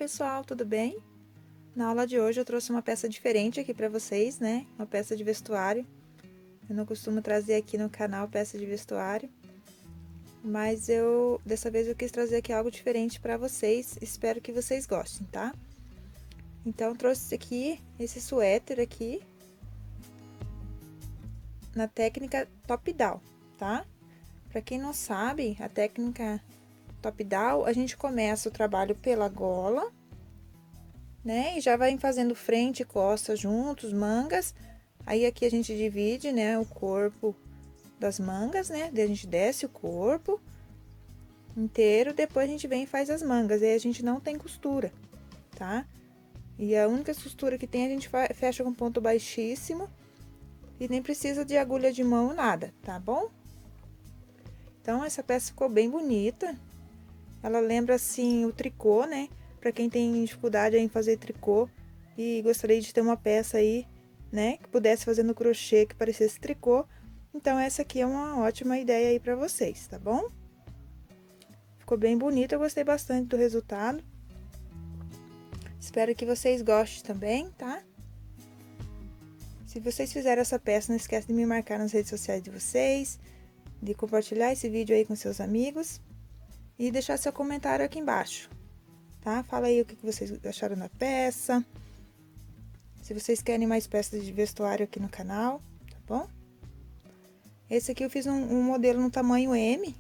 pessoal, tudo bem? Na aula de hoje eu trouxe uma peça diferente aqui para vocês, né? Uma peça de vestuário. Eu não costumo trazer aqui no canal peça de vestuário, mas dessa vez eu quis trazer aqui algo diferente para vocês. Espero que vocês gostem, tá? Então trouxe aqui esse suéter aqui na técnica top down, tá? Para quem não sabe, a técnica top down, a gente começa o trabalho pela gola, né? E já vai fazendo frente e costa juntos, mangas. Aí aqui a gente divide, né, o corpo das mangas, né? Daí a gente desce o corpo inteiro, depois a gente vem e faz as mangas. Aí a gente não tem costura, tá? E a única costura que tem a gente fecha com ponto baixíssimo e nem precisa de agulha de mão, nada, tá bom? Então essa peça ficou bem bonita. Ela lembra assim o tricô, né? Para quem tem dificuldade em fazer tricô e gostaria de ter uma peça aí, né, que pudesse fazer no crochê que parecesse tricô, então essa aqui é uma ótima ideia aí para vocês, tá bom? Ficou bem bonita, eu gostei bastante do resultado. Espero que vocês gostem também, tá? Se vocês fizeram essa peça, não esquece de me marcar nas redes sociais de vocês, de compartilhar esse vídeo aí com seus amigos e deixar seu comentário aqui embaixo, tá? Fala aí o que vocês acharam da peça, se vocês querem mais peças de vestuário aqui no canal, tá bom? Esse aqui eu fiz um modelo no tamanho M,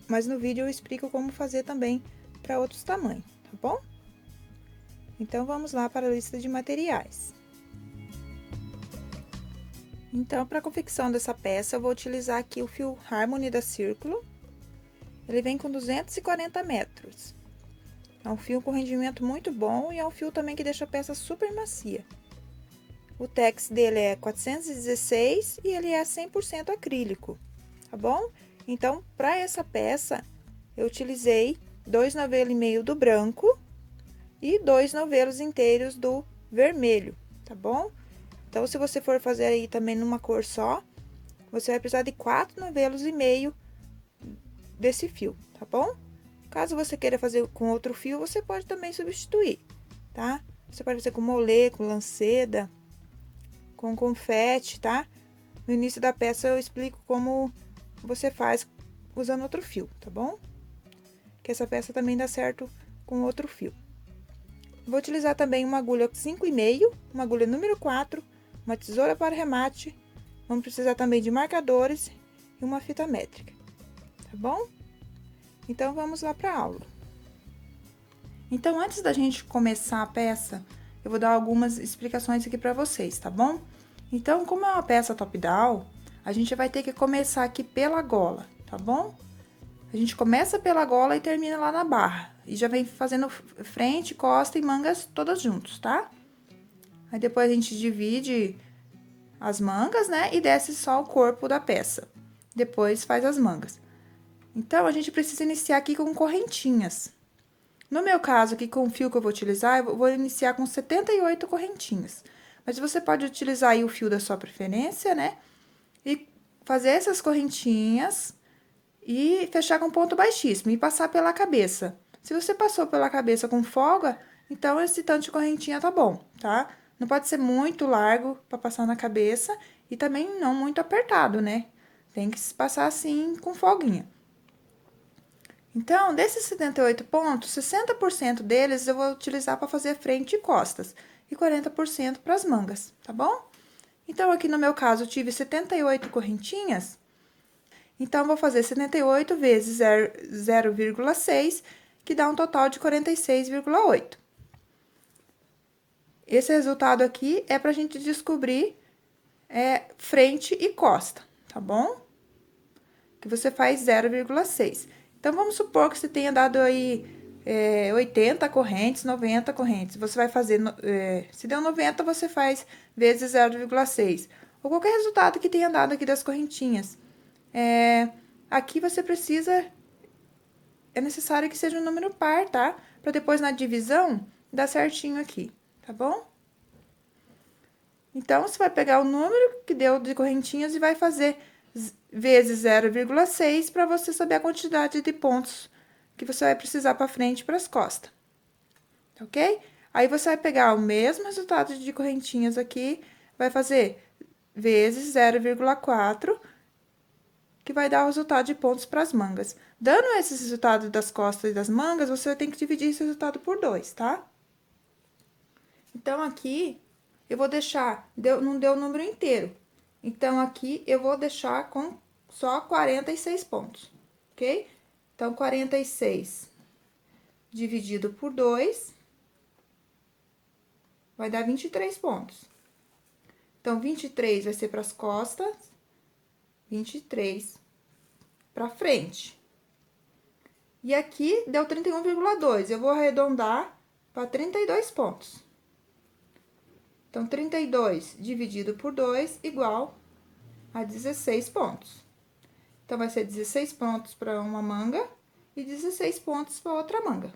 mas no vídeo eu explico como fazer também para outros tamanhos, tá bom? Então, vamos lá para a lista de materiais. Então, para a confecção dessa peça, eu vou utilizar aqui o fio Harmony da Círculo. Ele vem com 240 metros. É um fio com rendimento muito bom e é um fio também que deixa a peça super macia. O tex dele é 416 e ele é 100% acrílico, tá bom? Então, para essa peça, eu utilizei 2 novelos e meio do branco e 2 novelos inteiros do vermelho, tá bom? Então, se você for fazer aí também numa cor só, você vai precisar de 4 novelos e meio desse fio, tá bom? Caso você queira fazer com outro fio, você pode também substituir, tá? Você pode fazer com molê, com lanceda, com confete, tá? No início da peça eu explico como você faz usando outro fio, tá bom? Que essa peça também dá certo com outro fio. Vou utilizar também uma agulha 5,5, uma agulha número 4, uma tesoura para remate. Vamos precisar também de marcadores e uma fita métrica, tá bom? Então, vamos lá para a aula. Então, antes da gente começar a peça, eu vou dar algumas explicações aqui para vocês, tá bom? Então, como é uma peça top-down, a gente vai ter que começar aqui pela gola, tá bom? A gente começa pela gola e termina lá na barra. E já vem fazendo frente, costa e mangas todas juntos, tá? Aí, depois a gente divide as mangas, né? E desce só o corpo da peça. Depois faz as mangas. Então, a gente precisa iniciar aqui com correntinhas. No meu caso, aqui com o fio que eu vou utilizar, eu vou iniciar com 78 correntinhas. Mas você pode utilizar aí o fio da sua preferência, né? E fazer essas correntinhas e fechar com ponto baixíssimo e passar pela cabeça. Se você passou pela cabeça com folga, então esse tanto de correntinha tá bom, tá? Não pode ser muito largo para passar na cabeça e também não muito apertado, né? Tem que passar assim com folguinha. Então, desses 78 pontos, 60% deles eu vou utilizar para fazer frente e costas e 40% para as mangas, tá bom? Então, aqui no meu caso, eu tive 78 correntinhas, então, eu vou fazer 78 vezes 0,6, que dá um total de 46,8. Esse resultado aqui é pra gente descobrir frente e costa, tá bom? Que você faz 0,6. Então, vamos supor que você tenha dado aí 80 correntes, 90 correntes. Você vai fazer, se deu 90, você faz vezes 0,6. Ou qualquer resultado que tenha dado aqui das correntinhas. Aqui você precisa, é necessário que seja um número par, tá? Pra depois na divisão, dar certinho aqui, tá bom? Então, você vai pegar o número que deu de correntinhas e vai fazer vezes 0,6 para você saber a quantidade de pontos que você vai precisar para frente e para as costas. ok? Aí, você vai pegar o mesmo resultado de correntinhas aqui, vai fazer vezes 0,4, que vai dar o resultado de pontos para as mangas. Dando esses resultados das costas e das mangas, você tem que dividir esse resultado por 2, tá? Então, aqui, eu vou deixar, não deu o número inteiro. Então, aqui, eu vou deixar com só 46 pontos, ok? Então, 46 dividido por 2 vai dar 23 pontos. Então, 23 vai ser para as costas, 23 para frente. E aqui deu 31,2. Eu vou arredondar para 32 pontos. Então, 32 dividido por 2 igual a 16 pontos. Então, vai ser 16 pontos para uma manga e 16 pontos para outra manga.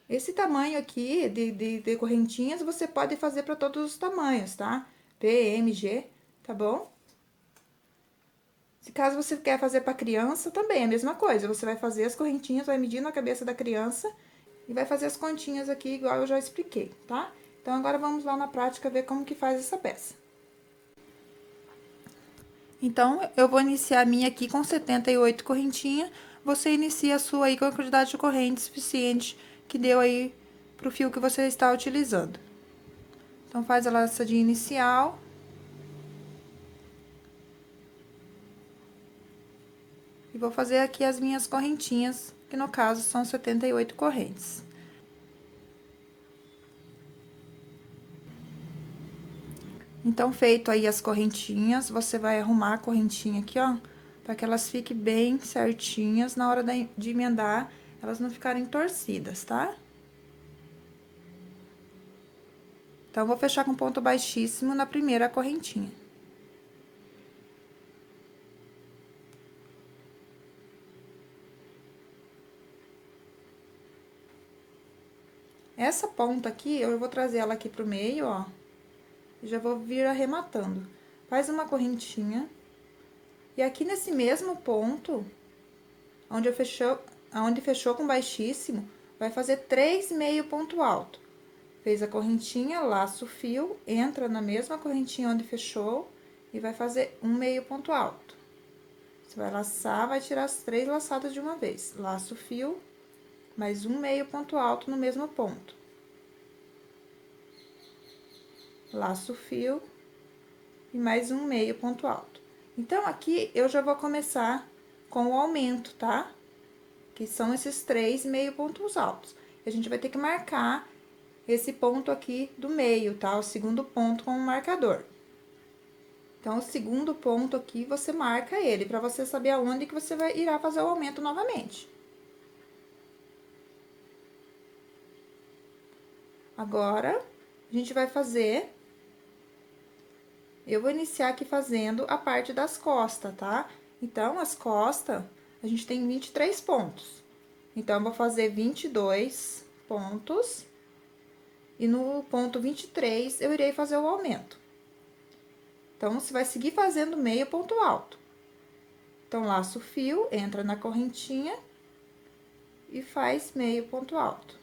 Esse tamanho aqui de correntinhas, você pode fazer para todos os tamanhos, tá? P, M, G, tá bom? Se caso você quer fazer para criança, também é a mesma coisa. Você vai fazer as correntinhas, vai medir na cabeça da criança e vai fazer as continhas aqui, igual eu já expliquei, tá? Então, agora vamos lá na prática ver como que faz essa peça. Então, eu vou iniciar a minha aqui com 78 correntinhas. Você inicia a sua aí com a quantidade de corrente suficiente que deu aí pro fio que você está utilizando. Então, faz a laçadinha inicial. E vou fazer aqui as minhas correntinhas, que no caso são 78 correntes. Então, feito aí as correntinhas, você vai arrumar a correntinha aqui, ó, para que elas fiquem bem certinhas na hora de emendar, elas não ficarem torcidas, tá? Então, vou fechar com ponto baixíssimo na primeira correntinha. Essa ponta aqui, eu vou trazer ela aqui pro meio, ó, e já vou vir arrematando. Faz uma correntinha, e aqui nesse mesmo ponto, onde fechou com baixíssimo, vai fazer 3 meio ponto alto. Fez a correntinha, laça o fio, entra na mesma correntinha onde fechou e vai fazer um meio ponto alto. Você vai laçar, vai tirar as 3 laçadas de uma vez. Laça o fio, mais um meio ponto alto no mesmo ponto. Laço o fio e mais um meio ponto alto. Então, aqui eu já vou começar com o aumento, tá? Que são esses 3 meio pontos altos. A gente vai ter que marcar esse ponto aqui do meio, tá? O segundo ponto com o marcador. Então, o segundo ponto aqui, você marca ele, pra você saber aonde que você irá fazer o aumento novamente. Agora, a gente vai fazer... Eu vou iniciar aqui fazendo a parte das costas, tá? Então, as costas, a gente tem 23 pontos. Então, eu vou fazer 22 pontos. E no ponto 23, eu irei fazer o aumento. Então, você vai seguir fazendo meio ponto alto. Então, laça o fio, entra na correntinha e faz meio ponto alto.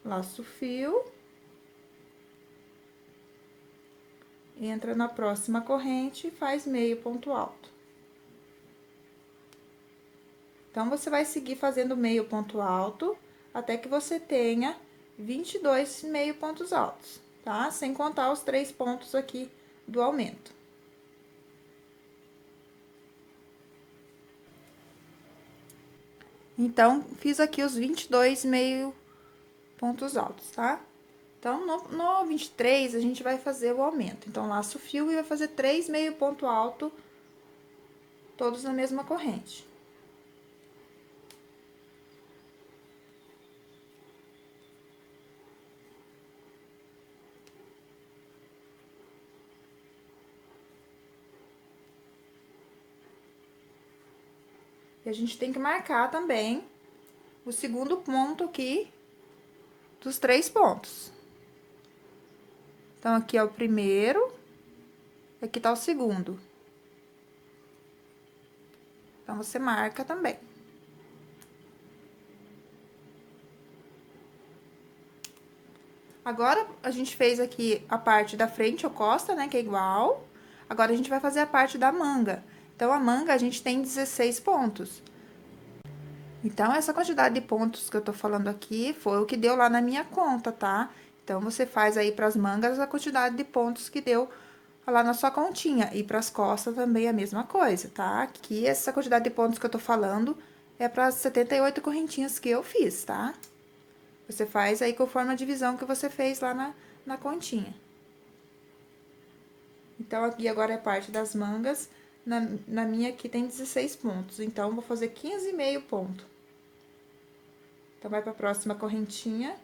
Laça o fio. Entra na próxima corrente e faz meio ponto alto. Então, você vai seguir fazendo meio ponto alto até que você tenha 22 meio pontos altos, tá? Sem contar os 3 pontos aqui do aumento. Então, fiz aqui os 22 meio pontos altos, tá? Então, no 23, a gente vai fazer o aumento. Então, laço o fio e vai fazer 3 meio ponto alto, todos na mesma corrente. E a gente tem que marcar também o segundo ponto aqui dos 3 pontos. Então, aqui é o primeiro, aqui tá o segundo. Então, você marca também. Agora, a gente fez aqui a parte da frente ou costa, né, que é igual. Agora, a gente vai fazer a parte da manga. Então, a manga, a gente tem 16 pontos. Então, essa quantidade de pontos que eu tô falando aqui foi o que deu lá na minha conta, tá? Então, você faz aí pras mangas a quantidade de pontos que deu lá na sua continha. E pras costas também a mesma coisa, tá? Aqui, essa quantidade de pontos que eu tô falando é para 78 correntinhas que eu fiz, tá? Você faz aí conforme a divisão que você fez lá na continha. Então, aqui agora é parte das mangas. Na minha aqui tem 16 pontos. Então, vou fazer 15,5 ponto. Então, vai pra próxima correntinha.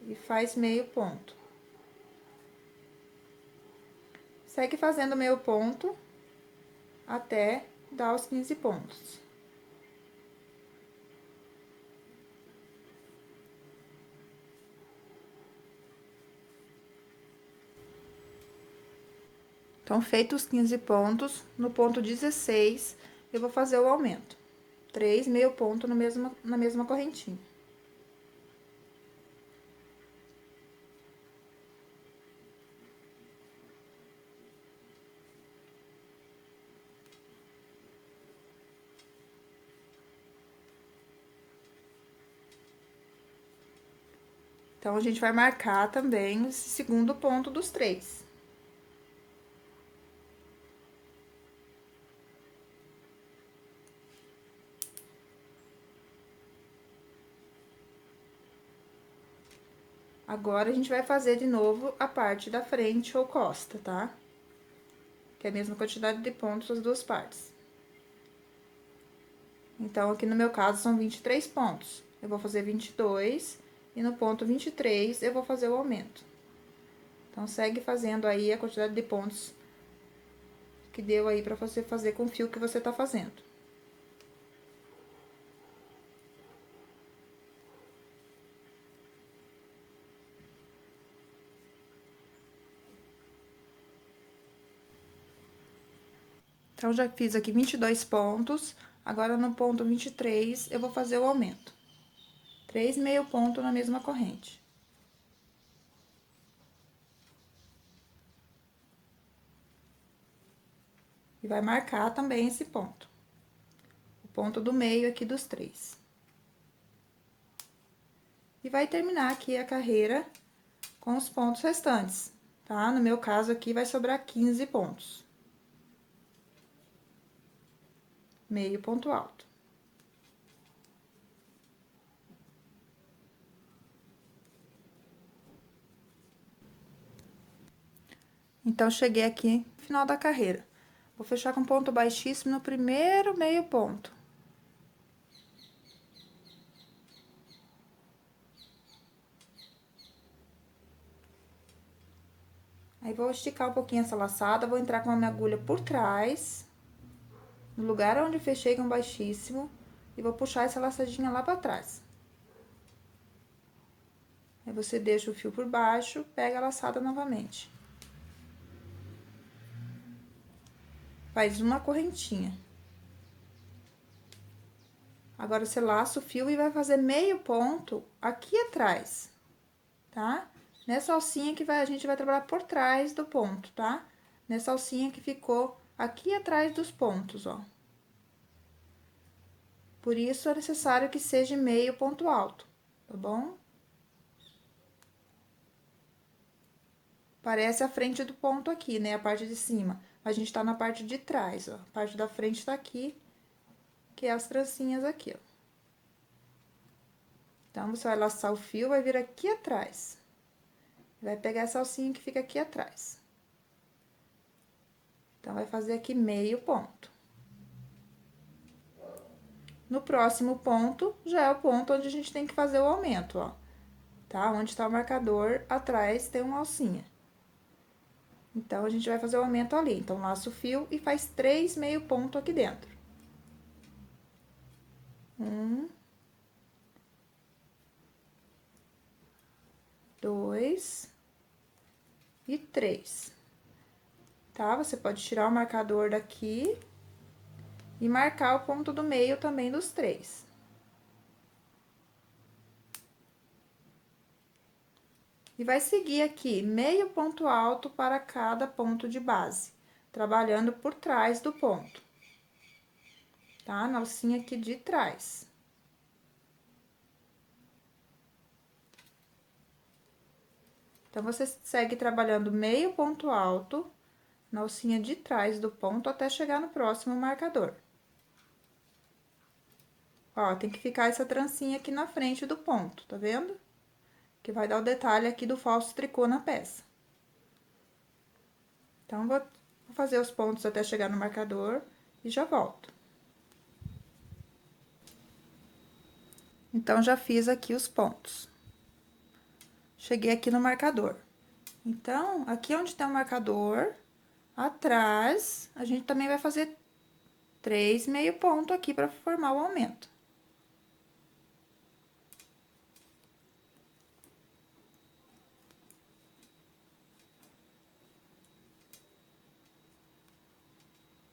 E faz meio ponto. Segue fazendo meio ponto até dar os 15 pontos. Então, feitos os 15 pontos, no ponto 16, eu vou fazer o aumento. 3 meio ponto na mesma correntinha. Então, a gente vai marcar também esse segundo ponto dos 3. Agora, a gente vai fazer de novo a parte da frente ou costa, tá? Que é a mesma quantidade de pontos as duas partes. Então, aqui no meu caso, são 23 pontos. Eu vou fazer 22 e no ponto 23 eu vou fazer o aumento. Então, segue fazendo aí a quantidade de pontos que deu aí pra você fazer com o fio que você tá fazendo. Então, já fiz aqui 22 pontos. Agora, no ponto 23, eu vou fazer o aumento. 3 meio ponto na mesma corrente. E vai marcar também esse ponto. O ponto do meio aqui dos 3. E vai terminar aqui a carreira com os pontos restantes, tá? No meu caso aqui, vai sobrar 15 pontos. Meio ponto alto. Então, cheguei aqui no final da carreira. Vou fechar com ponto baixíssimo no primeiro meio ponto. Aí, vou esticar um pouquinho essa laçada, vou entrar com a minha agulha por trás, no lugar onde eu fechei com baixíssimo, e vou puxar essa laçadinha lá pra trás. Aí, você deixa o fio por baixo, pega a laçada novamente. Faz uma correntinha. Agora, você laça o fio e vai fazer meio ponto aqui atrás, tá? Nessa alcinha que a gente vai trabalhar por trás do ponto, tá? Nessa alcinha que ficou aqui atrás dos pontos, ó. Por isso, é necessário que seja meio ponto alto, tá bom? Parece a frente do ponto aqui, né? A parte de cima. A gente tá na parte de trás, ó. A parte da frente tá aqui, que é as trancinhas aqui, ó. Então, você vai laçar o fio, vai vir aqui atrás. Vai pegar essa alcinha que fica aqui atrás. Então, vai fazer aqui meio ponto. No próximo ponto, já é o ponto onde a gente tem que fazer o aumento, ó. Tá? Onde tá o marcador, atrás tem uma alcinha. Então, a gente vai fazer o aumento ali. Então, laça o fio e faz 3 meio ponto aqui dentro. 1, 2 e 3. Tá? Você pode tirar o marcador daqui e marcar o ponto do meio também dos 3. E vai seguir aqui meio ponto alto para cada ponto de base, trabalhando por trás do ponto, tá? Na alcinha aqui de trás. Então, você segue trabalhando meio ponto alto na alcinha de trás do ponto até chegar no próximo marcador. Ó, tem que ficar essa trancinha aqui na frente do ponto, tá vendo? Que vai dar o detalhe aqui do falso tricô na peça. Então, vou fazer os pontos até chegar no marcador e já volto. Então, já fiz aqui os pontos. Cheguei aqui no marcador. Então, aqui onde tem o marcador, atrás, a gente também vai fazer 3 meio ponto aqui para formar o aumento.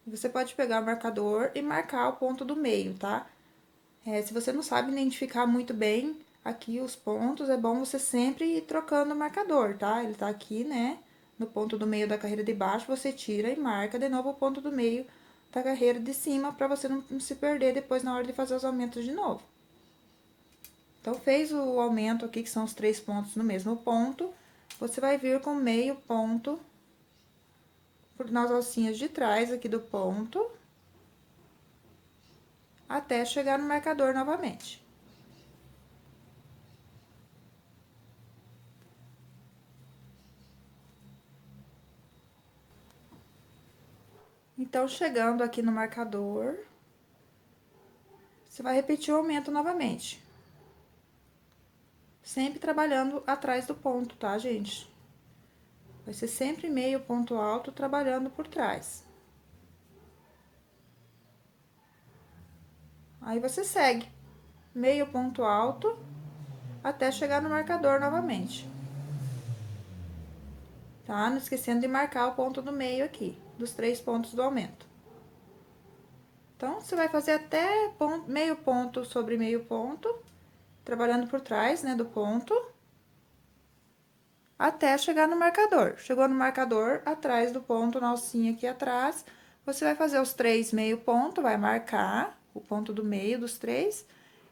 Você pode pegar o marcador e marcar o ponto do meio, tá? Se você não sabe identificar muito bem aqui os pontos, é bom você sempre ir trocando o marcador, tá? Ele tá aqui, né? No ponto do meio da carreira de baixo, você tira e marca de novo o ponto do meio da carreira de cima, pra você não se perder depois na hora de fazer os aumentos de novo. Então, fez o aumento aqui, que são os 3 pontos no mesmo ponto, você vai vir com meio ponto nas alcinhas de trás aqui do ponto, até chegar no marcador novamente. Então, chegando aqui no marcador, você vai repetir o aumento novamente. Sempre trabalhando atrás do ponto, tá, gente? Vai ser sempre meio ponto alto trabalhando por trás. Aí, você segue meio ponto alto até chegar no marcador novamente. Tá? Não esquecendo de marcar o ponto do meio aqui, dos 3 pontos do aumento. Então, você vai fazer até meio ponto sobre meio ponto, trabalhando por trás, né, do ponto, até chegar no marcador. Chegou no marcador, atrás do ponto, na alcinha aqui atrás, você vai fazer os 3 meio ponto, vai marcar o ponto do meio dos 3,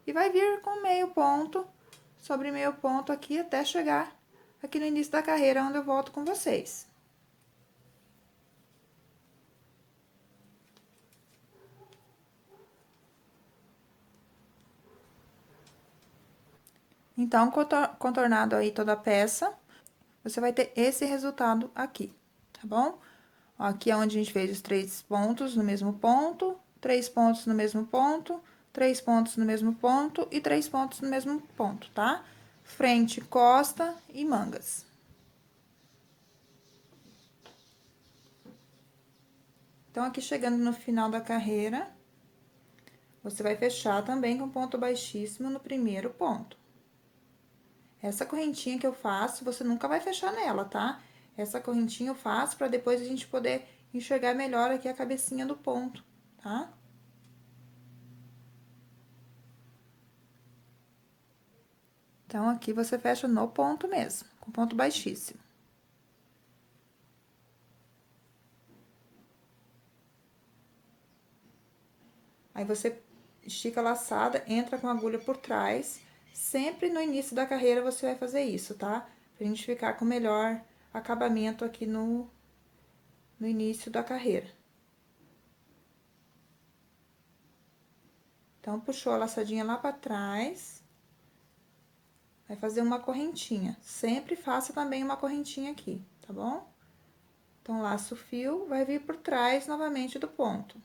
e vai vir com meio ponto sobre meio ponto aqui, até chegar aqui no início da carreira, onde eu volto com vocês. Então, contornado aí toda a peça, você vai ter esse resultado aqui, tá bom? Ó, aqui é onde a gente fez os 3 pontos no mesmo ponto, 3 pontos no mesmo ponto, 3 pontos no mesmo ponto e 3 pontos no mesmo ponto, tá? Frente, costa e mangas. Então, aqui chegando no final da carreira, você vai fechar também com ponto baixíssimo no primeiro ponto. Essa correntinha que eu faço, você nunca vai fechar nela, tá? Essa correntinha eu faço pra depois a gente poder enxergar melhor aqui a cabecinha do ponto, tá? Então, aqui você fecha no ponto mesmo, com ponto baixíssimo. Aí, você estica a laçada, entra com a agulha por trás. Sempre no início da carreira você vai fazer isso, tá? Pra gente ficar com melhor acabamento aqui no início da carreira. Então, puxou a laçadinha lá pra trás. Vai fazer uma correntinha. Sempre faça também uma correntinha aqui, tá bom? Então, laça o fio, vai vir por trás novamente do ponto.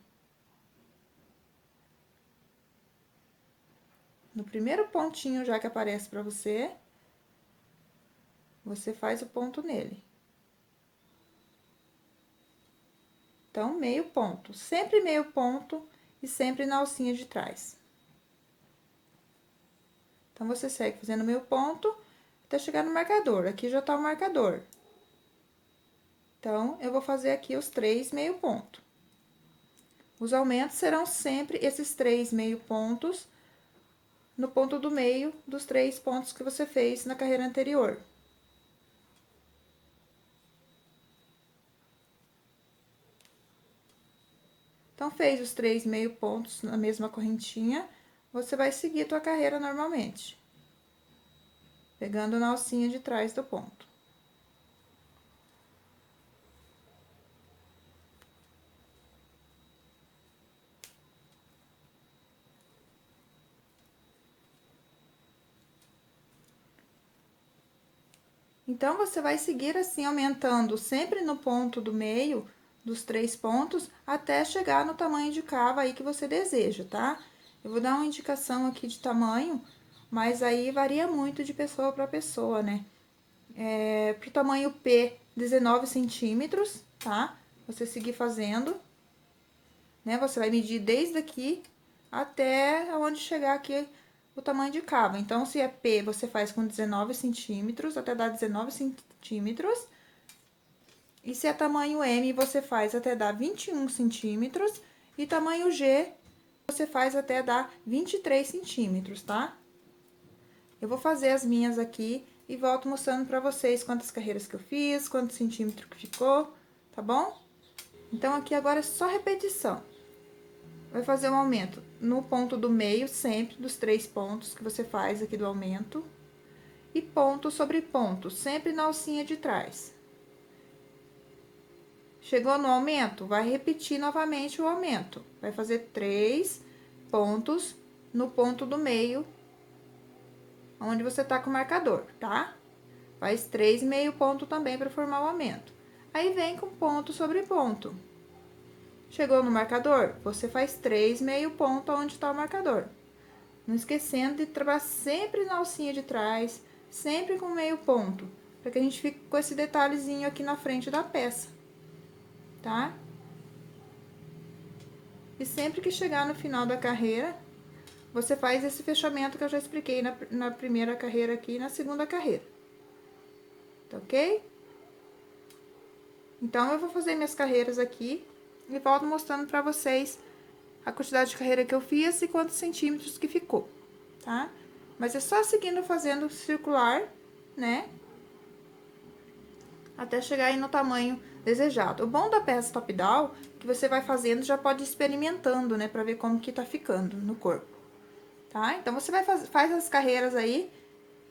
No primeiro pontinho já que aparece pra você, você faz o ponto nele. Então, meio ponto. Sempre meio ponto e sempre na alcinha de trás. Então, você segue fazendo meio ponto até chegar no marcador. Aqui já tá o marcador. Então, eu vou fazer aqui os 3 meio ponto. Os aumentos serão sempre esses 3 meio pontos no ponto do meio dos 3 pontos que você fez na carreira anterior. Então, fez os 3 meio pontos na mesma correntinha, você vai seguir a tua carreira normalmente. Pegando na alcinha de trás do ponto. Então, você vai seguir assim, aumentando sempre no ponto do meio dos 3 pontos, até chegar no tamanho de cava aí que você deseja, tá? Eu vou dar uma indicação aqui de tamanho, mas aí varia muito de pessoa para pessoa, né? Pro tamanho P, 19 centímetros, tá? Você seguir fazendo, né? Você vai medir desde aqui até onde chegar aqui o tamanho de cava. Então, se é P, você faz com 19 centímetros, até dar 19 centímetros. E se é tamanho M, você faz até dar 21 centímetros. E tamanho G, você faz até dar 23 centímetros, tá? Eu vou fazer as minhas aqui e volto mostrando pra vocês quantas carreiras que eu fiz, quantos centímetros que ficou, tá bom? Então, aqui agora é só repetição. Vai fazer um aumento no ponto do meio, sempre, dos 3 pontos que você faz aqui do aumento. E ponto sobre ponto, sempre na alcinha de trás. Chegou no aumento, vai repetir novamente o aumento. Vai fazer 3 pontos no ponto do meio, onde você tá com o marcador, tá? Faz 3 meio ponto também para formar o aumento. Aí, vem com ponto sobre ponto. Chegou no marcador, você faz 3 meio ponto onde tá o marcador. Não esquecendo de trabalhar sempre na alcinha de trás, sempre com meio ponto, para que a gente fique com esse detalhezinho aqui na frente da peça, tá? E sempre que chegar no final da carreira, você faz esse fechamento que eu já expliquei na primeira carreira aqui e na segunda carreira. Tá ok? Então, eu vou fazer minhas carreiras aqui e volto mostrando pra vocês a quantidade de carreira que eu fiz e quantos centímetros que ficou, tá? Mas é só seguindo fazendo circular, né? Até chegar aí no tamanho desejado. O bom da peça top-down, que você vai fazendo, já pode ir experimentando, né? Pra ver como que tá ficando no corpo, tá? Então, você faz as carreiras aí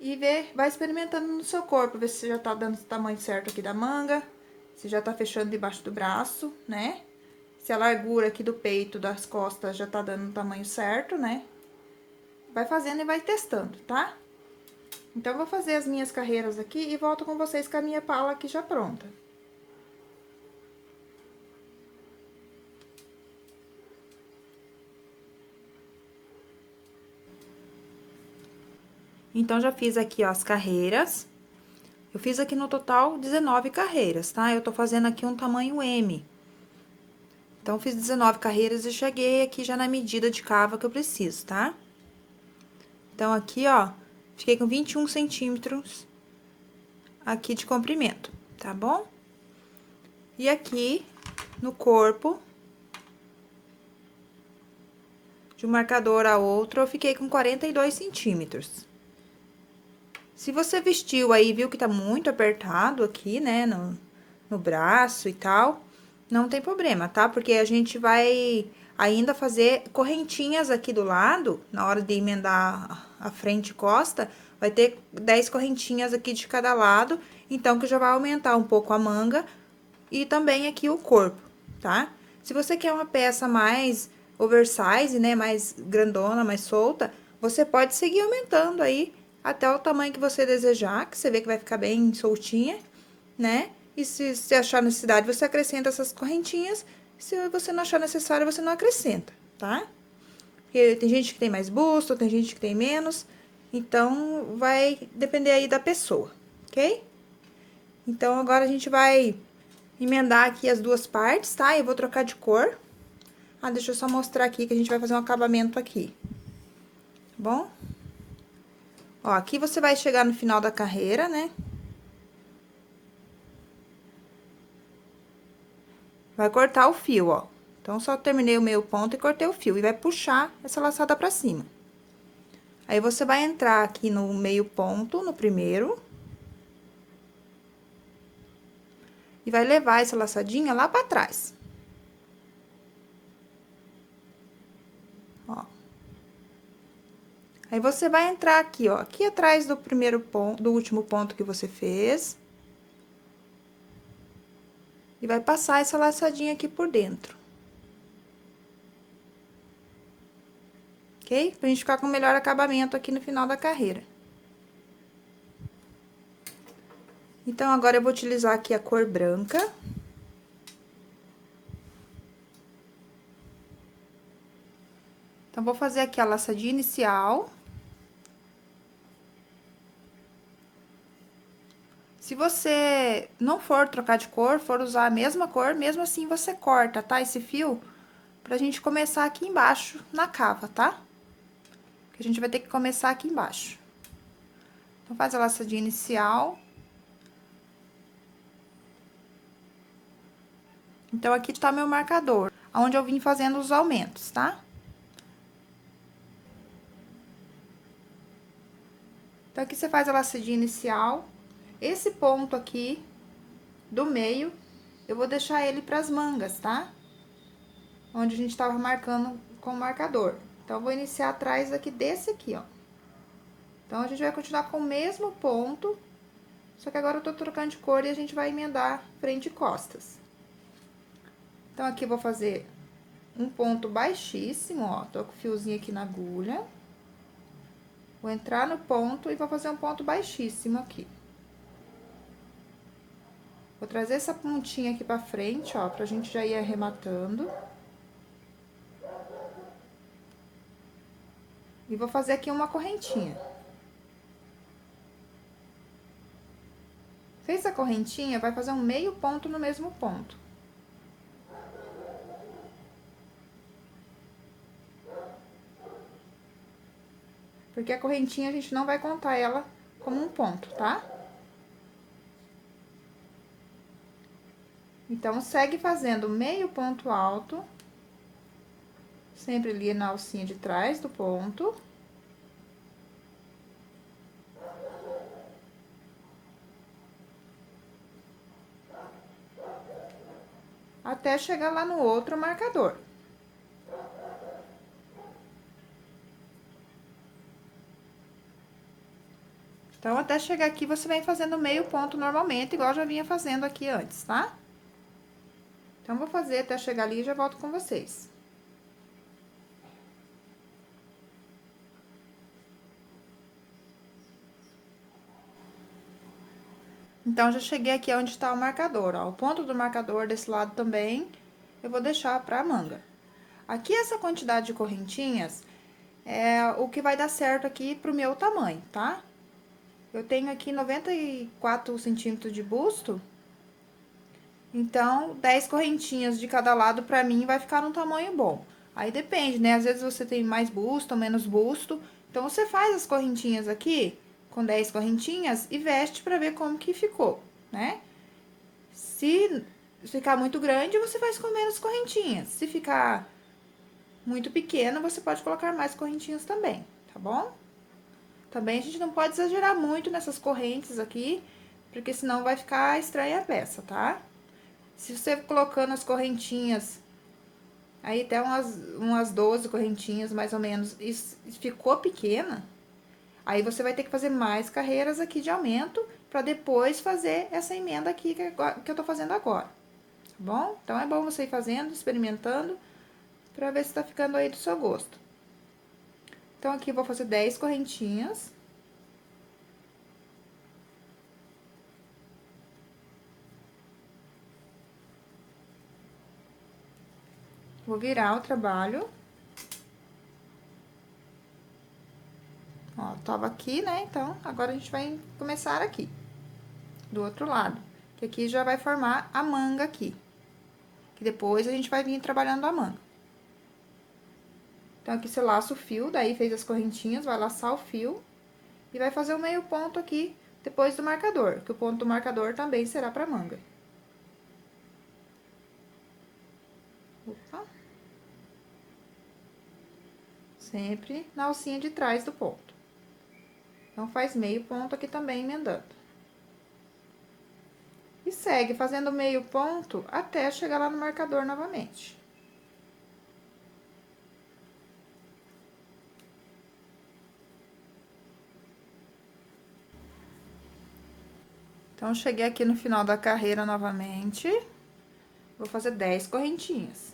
e vai experimentando no seu corpo, ver se já tá dando o tamanho certo aqui da manga, se já tá fechando debaixo do braço, né? Se a largura aqui do peito, das costas, já tá dando o tamanho certo, né? Vai fazendo e vai testando, tá? Então, eu vou fazer as minhas carreiras aqui e volto com vocês com a minha pala aqui já pronta. Então, já fiz aqui, ó, as carreiras. Eu fiz aqui no total 19 carreiras, tá? Eu tô fazendo aqui um tamanho M. Então, fiz 19 carreiras e cheguei aqui já na medida de cava que eu preciso, tá? Então, aqui, ó, fiquei com 21 centímetros aqui de comprimento, tá bom? E aqui, no corpo, de um marcador a outro, eu fiquei com 42 centímetros. Se você vestiu aí, viu que tá muito apertado aqui, né, no braço e tal, não tem problema, tá? Porque a gente vai ainda fazer correntinhas aqui do lado, na hora de emendar a frente e costa, vai ter 10 correntinhas aqui de cada lado, então, que já vai aumentar um pouco a manga e também aqui o corpo, tá? Se você quer uma peça mais oversize, né, mais grandona, mais solta, você pode seguir aumentando aí até o tamanho que você desejar, que você vê que vai ficar bem soltinha, né? E se você achar necessidade, você acrescenta essas correntinhas. Se você não achar necessário, você não acrescenta, tá? Porque tem gente que tem mais busto, tem gente que tem menos. Então, vai depender aí da pessoa, ok? Então, agora a gente vai emendar aqui as duas partes, tá? Eu vou trocar de cor. Ah, deixa eu só mostrar aqui que a gente vai fazer um acabamento aqui. Tá bom? Ó, aqui você vai chegar no final da carreira, né? Vai cortar o fio, ó. Então, só terminei o meio ponto e cortei o fio. E vai puxar essa laçada pra cima. Aí, você vai entrar aqui no meio ponto, no primeiro. E vai levar essa laçadinha lá pra trás. Aí, você vai entrar aqui, ó, aqui atrás do primeiro ponto, do último ponto que você fez. E vai passar essa laçadinha aqui por dentro. Ok? Pra gente ficar com melhor acabamento aqui no final da carreira. Então, agora eu vou utilizar aqui a cor branca. Então, vou fazer aqui a laçadinha inicial. Se você não for trocar de cor, for usar a mesma cor, mesmo assim você corta, tá? Esse fio, pra gente começar aqui embaixo na cava, tá? Que a gente vai ter que começar aqui embaixo. Então, faz a laçadinha inicial. Então, aqui tá meu marcador, onde eu vim fazendo os aumentos, tá? Então, aqui você faz a laçadinha inicial. Esse ponto aqui do meio, eu vou deixar ele pras mangas, tá? Onde a gente tava marcando com o marcador. Então, eu vou iniciar atrás aqui desse aqui, ó. Então, a gente vai continuar com o mesmo ponto, só que agora eu tô trocando de cor e a gente vai emendar frente e costas. Então, aqui eu vou fazer um ponto baixíssimo, ó, tô com o fiozinho aqui na agulha. Vou entrar no ponto e vou fazer um ponto baixíssimo aqui. Vou trazer essa pontinha aqui pra frente, ó, pra gente já ir arrematando. E vou fazer aqui uma correntinha. Fez a correntinha, vai fazer um meio ponto no mesmo ponto. Porque a correntinha a gente não vai contar ela como um ponto, tá? Então, segue fazendo meio ponto alto, sempre ali na alcinha de trás do ponto. Até chegar lá no outro marcador. Então, até chegar aqui, você vem fazendo meio ponto normalmente, igual eu já vinha fazendo aqui antes, tá? Então, vou fazer até chegar ali e já volto com vocês. Então, já cheguei aqui onde tá o marcador, ó. O ponto do marcador desse lado também, eu vou deixar pra manga. Aqui, essa quantidade de correntinhas é o que vai dar certo aqui pro meu tamanho, tá? Eu tenho aqui 94 centímetros de busto, então 10 correntinhas de cada lado pra mim vai ficar num tamanho bom. Aí depende, né? Às vezes você tem mais busto ou menos busto, então você faz as correntinhas aqui com 10 correntinhas e veste pra ver como que ficou, né? Se ficar muito grande, você faz com menos correntinhas. Se ficar muito pequeno, você pode colocar mais correntinhas também, tá bom? Também a gente não pode exagerar muito nessas correntes aqui, porque senão vai ficar estranha a peça, tá? Se você colocando as correntinhas, aí até umas 12 correntinhas mais ou menos, e ficou pequena, aí você vai ter que fazer mais carreiras aqui de aumento, pra depois fazer essa emenda aqui que eu tô fazendo agora, tá bom? Então, é bom você ir fazendo, experimentando, pra ver se tá ficando aí do seu gosto. Então, aqui eu vou fazer 10 correntinhas. Vou virar o trabalho. Ó, tava aqui, né? Então, agora a gente vai começar aqui, do outro lado. Que aqui já vai formar a manga aqui. Que depois a gente vai vir trabalhando a manga. Então, aqui você laça o fio, daí fez as correntinhas, vai laçar o fio. E vai fazer o meio ponto aqui, depois do marcador. Que o ponto do marcador também será pra manga. Opa. Sempre na alcinha de trás do ponto. Então, faz meio ponto aqui também, emendando. E segue fazendo meio ponto até chegar lá no marcador novamente. Então, cheguei aqui no final da carreira novamente. Vou fazer 10 correntinhas.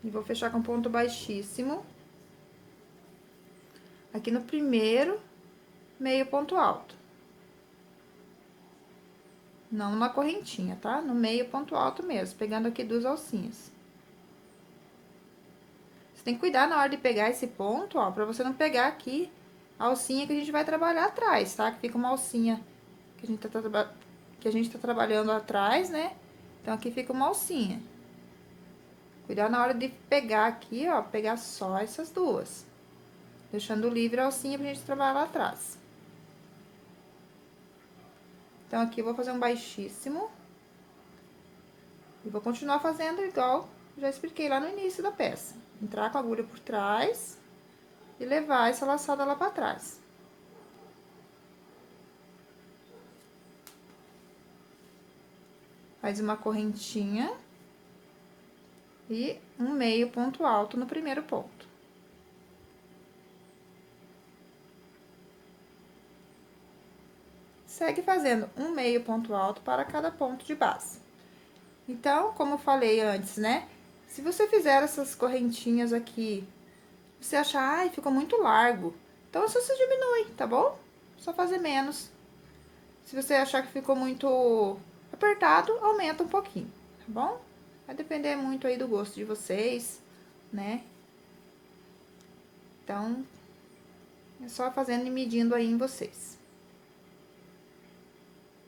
E vou fechar com ponto baixíssimo. Aqui no primeiro, meio ponto alto. Não na correntinha, tá? No meio ponto alto mesmo, pegando aqui 2 alcinhas. Você tem que cuidar na hora de pegar esse ponto, ó, pra você não pegar aqui a alcinha que a gente vai trabalhar atrás, tá? Que fica uma alcinha que a gente tá trabalhando atrás, né? Então, aqui fica uma alcinha. Cuidar na hora de pegar aqui, ó, pegar só essas duas. Deixando livre a alcinha pra gente trabalhar lá atrás. Então, aqui eu vou fazer um baixíssimo. E vou continuar fazendo igual já expliquei lá no início da peça. Entrar com a agulha por trás e levar essa laçada lá pra trás. Faz uma correntinha e um meio ponto alto no primeiro ponto. Segue fazendo um meio ponto alto para cada ponto de base. Então, como eu falei antes, né? Se você fizer essas correntinhas aqui, você achar, ai, ficou muito largo, então você diminui, tá bom? Só fazer menos. Se você achar que ficou muito apertado, aumenta um pouquinho, tá bom? Vai depender muito aí do gosto de vocês, né? Então, é só fazendo e medindo aí em vocês.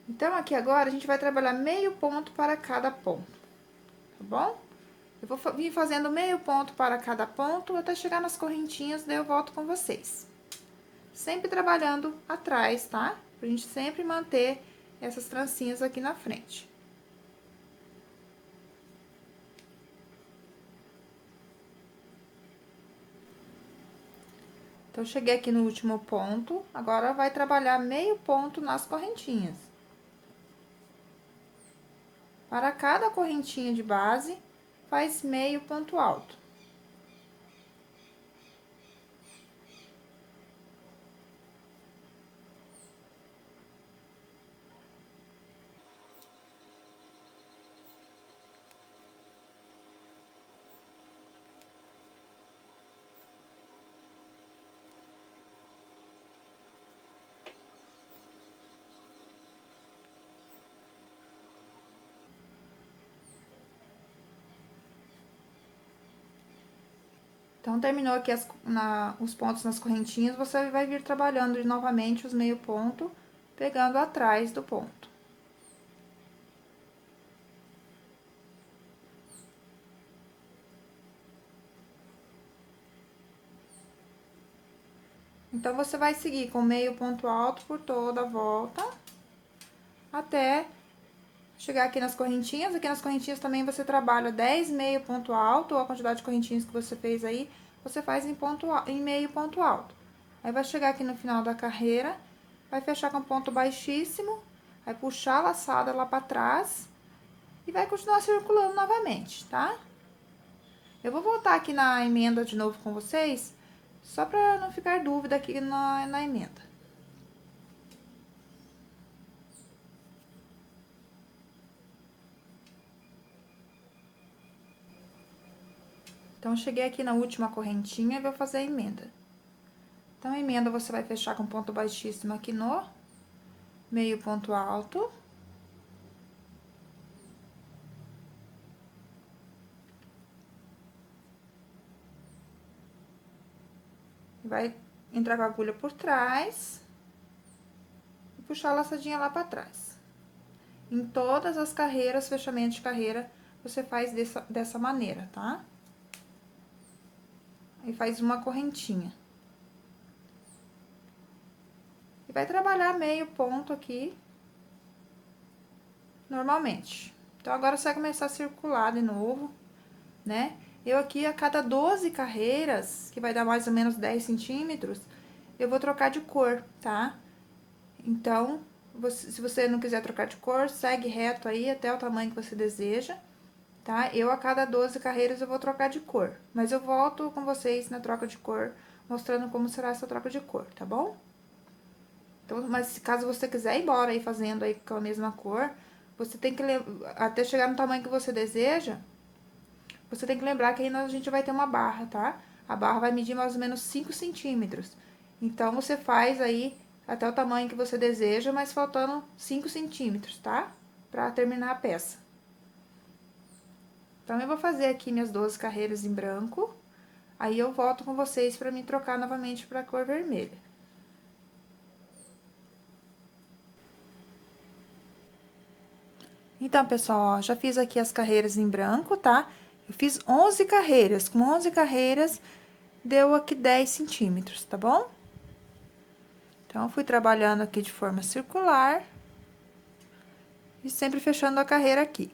Então, aqui agora, a gente vai trabalhar meio ponto para cada ponto, tá bom? Eu vou vir fazendo meio ponto para cada ponto até chegar nas correntinhas, daí eu volto com vocês. Sempre trabalhando atrás, tá? Pra gente sempre manter essas trancinhas aqui na frente. Então, cheguei aqui no último ponto, agora vai trabalhar meio ponto nas correntinhas. Para cada correntinha de base, faz meio ponto alto. Então, terminou aqui os pontos nas correntinhas, você vai vir trabalhando novamente os meio ponto, pegando atrás do ponto. Então, você vai seguir com meio ponto alto por toda a volta, até chegar aqui nas correntinhas. Aqui nas correntinhas também você trabalha 10 meio ponto alto, ou a quantidade de correntinhas que você fez aí, você faz em meio ponto alto. Aí, vai chegar aqui no final da carreira, vai fechar com ponto baixíssimo, vai puxar a laçada lá pra trás e vai continuar circulando novamente, tá? Eu vou voltar aqui na emenda de novo com vocês, só pra não ficar dúvida aqui na emenda. Então, cheguei aqui na última correntinha e vou fazer a emenda. Então, a emenda você vai fechar com ponto baixíssimo aqui no meio ponto alto. Vai entrar com a agulha por trás e puxar a laçadinha lá pra trás. Em todas as carreiras, fechamento de carreira, você faz dessa maneira, tá? Aí, faz uma correntinha. E vai trabalhar meio ponto aqui, normalmente. Então, agora você vai começar a circular de novo, né? Eu aqui, a cada 12 carreiras, que vai dar mais ou menos 10 centímetros, eu vou trocar de cor, tá? Então, se você não quiser trocar de cor, segue reto aí até o tamanho que você deseja, tá? Eu, a cada 12 carreiras, eu vou trocar de cor. Mas eu volto com vocês na troca de cor, mostrando como será essa troca de cor, tá bom? Então, mas caso você quiser ir embora aí fazendo aí com a mesma cor, você tem que, até chegar no tamanho que você deseja, você tem que lembrar que aí a gente vai ter uma barra, tá? A barra vai medir mais ou menos 5 centímetros. Então, você faz aí até o tamanho que você deseja, mas faltando 5 centímetros, tá? Pra terminar a peça. Então, eu vou fazer aqui minhas 12 carreiras em branco. Aí, eu volto com vocês pra me trocar novamente pra cor vermelha. Então, pessoal, ó, já fiz aqui as carreiras em branco, tá? Eu fiz 11 carreiras. Com 11 carreiras, deu aqui 10 centímetros, tá bom? Então, fui trabalhando aqui de forma circular. E sempre fechando a carreira aqui.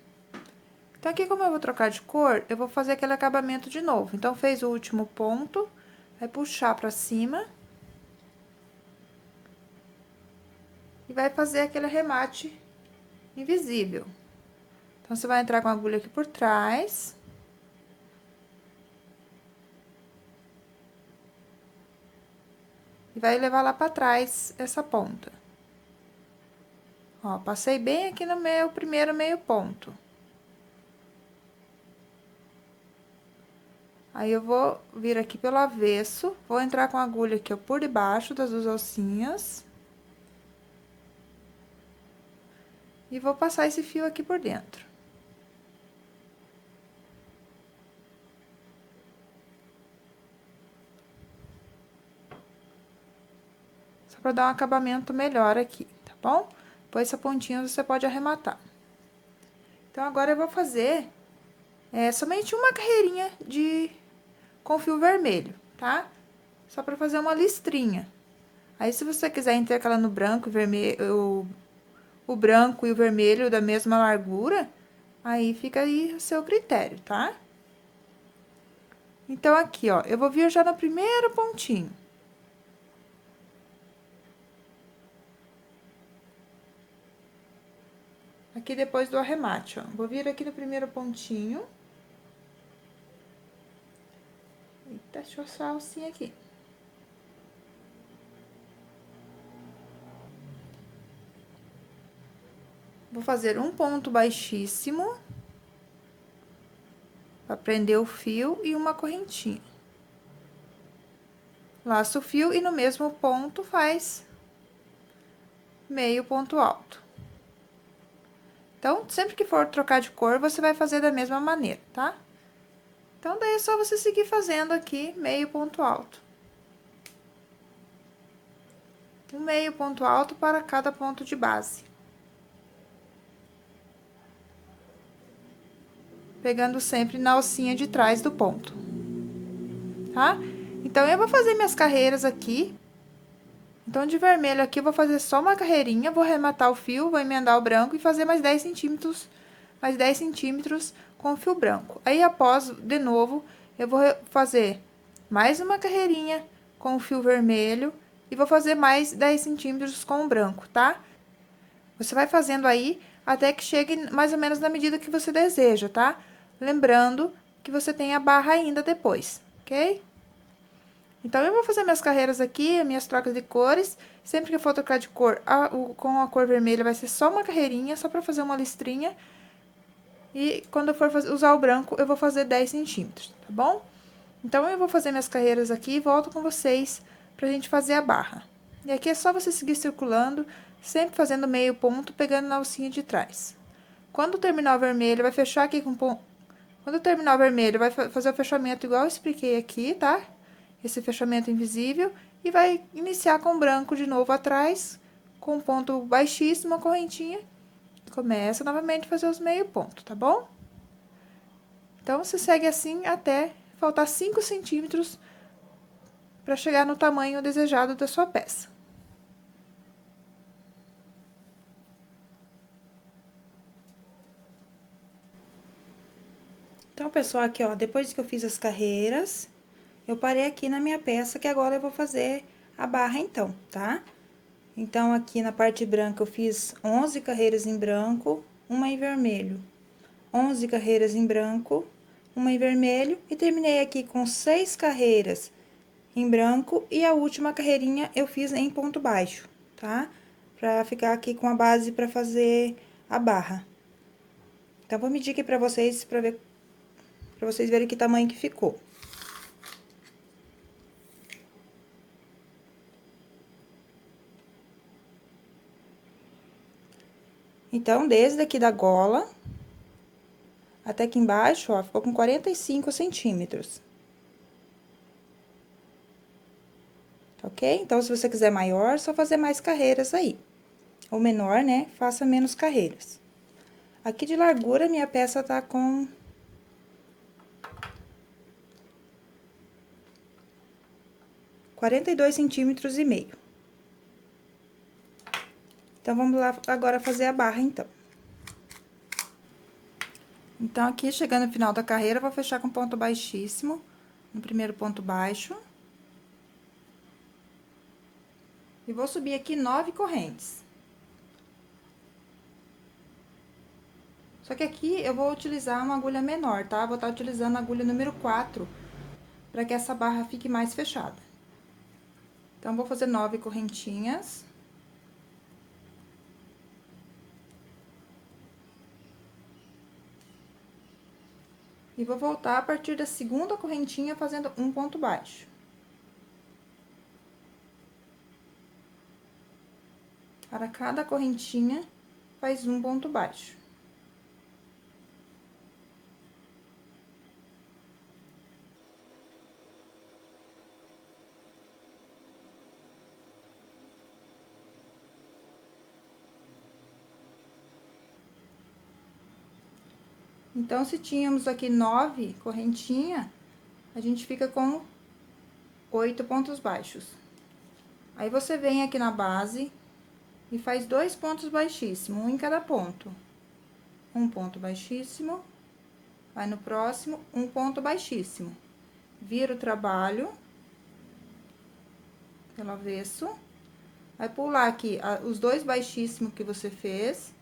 Então, aqui, como eu vou trocar de cor, eu vou fazer aquele acabamento de novo. Então, fez o último ponto, vai puxar pra cima. E vai fazer aquele arremate invisível. Então, você vai entrar com a agulha aqui por trás. E vai levar lá pra trás essa ponta. Ó, passei bem aqui no meu primeiro meio ponto. Aí, eu vou vir aqui pelo avesso, vou entrar com a agulha aqui, ó, por debaixo das duas alcinhas. E vou passar esse fio aqui por dentro. Só pra dar um acabamento melhor aqui, tá bom? Depois, essa pontinha você pode arrematar. Então, agora eu vou fazer somente uma carreirinha com fio vermelho, tá? Só pra fazer uma listrinha. Aí, se você quiser intercalar no branco e vermelho, o branco e o vermelho da mesma largura, aí fica aí o seu critério, tá? Então, aqui, ó, eu vou vir já no primeiro pontinho. Aqui depois do arremate, ó. Vou vir aqui no primeiro pontinho. Eita, deixa eu só a alcinha aqui. Vou fazer um ponto baixíssimo. Pra prender o fio e uma correntinha. Laço o fio e no mesmo ponto faz meio ponto alto. Então, sempre que for trocar de cor, você vai fazer da mesma maneira, tá? Então, daí é só você seguir fazendo aqui meio ponto alto. Um meio ponto alto para cada ponto de base. Pegando sempre na alcinha de trás do ponto, tá? Então, eu vou fazer minhas carreiras aqui. Então, de vermelho aqui, eu vou fazer só uma carreirinha, vou arrematar o fio, vou emendar o branco e fazer mais 10 centímetros com o fio branco. Aí, após, de novo, eu vou fazer mais uma carreirinha com o fio vermelho e vou fazer mais 10 centímetros com o branco, tá? Você vai fazendo aí até que chegue mais ou menos na medida que você deseja, tá? Lembrando que você tem a barra ainda depois, ok? Então, eu vou fazer minhas carreiras aqui, minhas trocas de cores. Sempre que eu for trocar de cor, com a cor vermelha, vai ser só uma carreirinha, só pra fazer uma listrinha. E quando eu for usar o branco, eu vou fazer 10 centímetros, tá bom? Então, eu vou fazer minhas carreiras aqui e volto com vocês pra gente fazer a barra. E aqui é só você seguir circulando, sempre fazendo meio ponto, pegando na alcinha de trás. Quando terminar o vermelho, vai fechar aqui com ponto. Quando terminar o vermelho, vai fazer o fechamento igual eu expliquei aqui, tá? Esse fechamento invisível, e vai iniciar com branco de novo atrás, com ponto baixíssimo, a correntinha. Começa novamente a fazer os meio ponto, tá bom? Então, você segue assim até faltar 5 centímetros para chegar no tamanho desejado da sua peça. Então, pessoal, aqui, ó, depois que eu fiz as carreiras, eu parei aqui na minha peça, que agora eu vou fazer a barra, então, tá? Então, aqui na parte branca, eu fiz 11 carreiras em branco, uma em vermelho. 11 carreiras em branco, uma em vermelho, e terminei aqui com 6 carreiras em branco, e a última carreirinha eu fiz em ponto baixo, tá? Pra ficar aqui com a base pra fazer a barra. Então, vou medir aqui pra vocês, pra vocês verem que tamanho que ficou. Então, desde aqui da gola até aqui embaixo, ó, ficou com 45 centímetros. Ok? Então, se você quiser maior, só fazer mais carreiras aí. Ou menor, né? Faça menos carreiras. Aqui de largura, minha peça tá com 42 centímetros e meio. Então, vamos lá agora fazer a barra, então. Então, aqui, chegando no final da carreira, eu vou fechar com ponto baixíssimo, no primeiro ponto baixo. E vou subir aqui 9 correntes. Só que aqui eu vou utilizar uma agulha menor, tá? Vou estar utilizando a agulha número 4, para que essa barra fique mais fechada. Então, vou fazer 9 correntinhas. E vou voltar a partir da segunda correntinha fazendo um ponto baixo. Para cada correntinha, faz um ponto baixo. Então, se tínhamos aqui 9 correntinhas, a gente fica com 8 pontos baixos. Aí, você vem aqui na base e faz 2 pontos baixíssimos, um em cada ponto. Um ponto baixíssimo, vai no próximo, um ponto baixíssimo. Vira o trabalho pelo avesso, vai pular aqui os 2 baixíssimos que você fez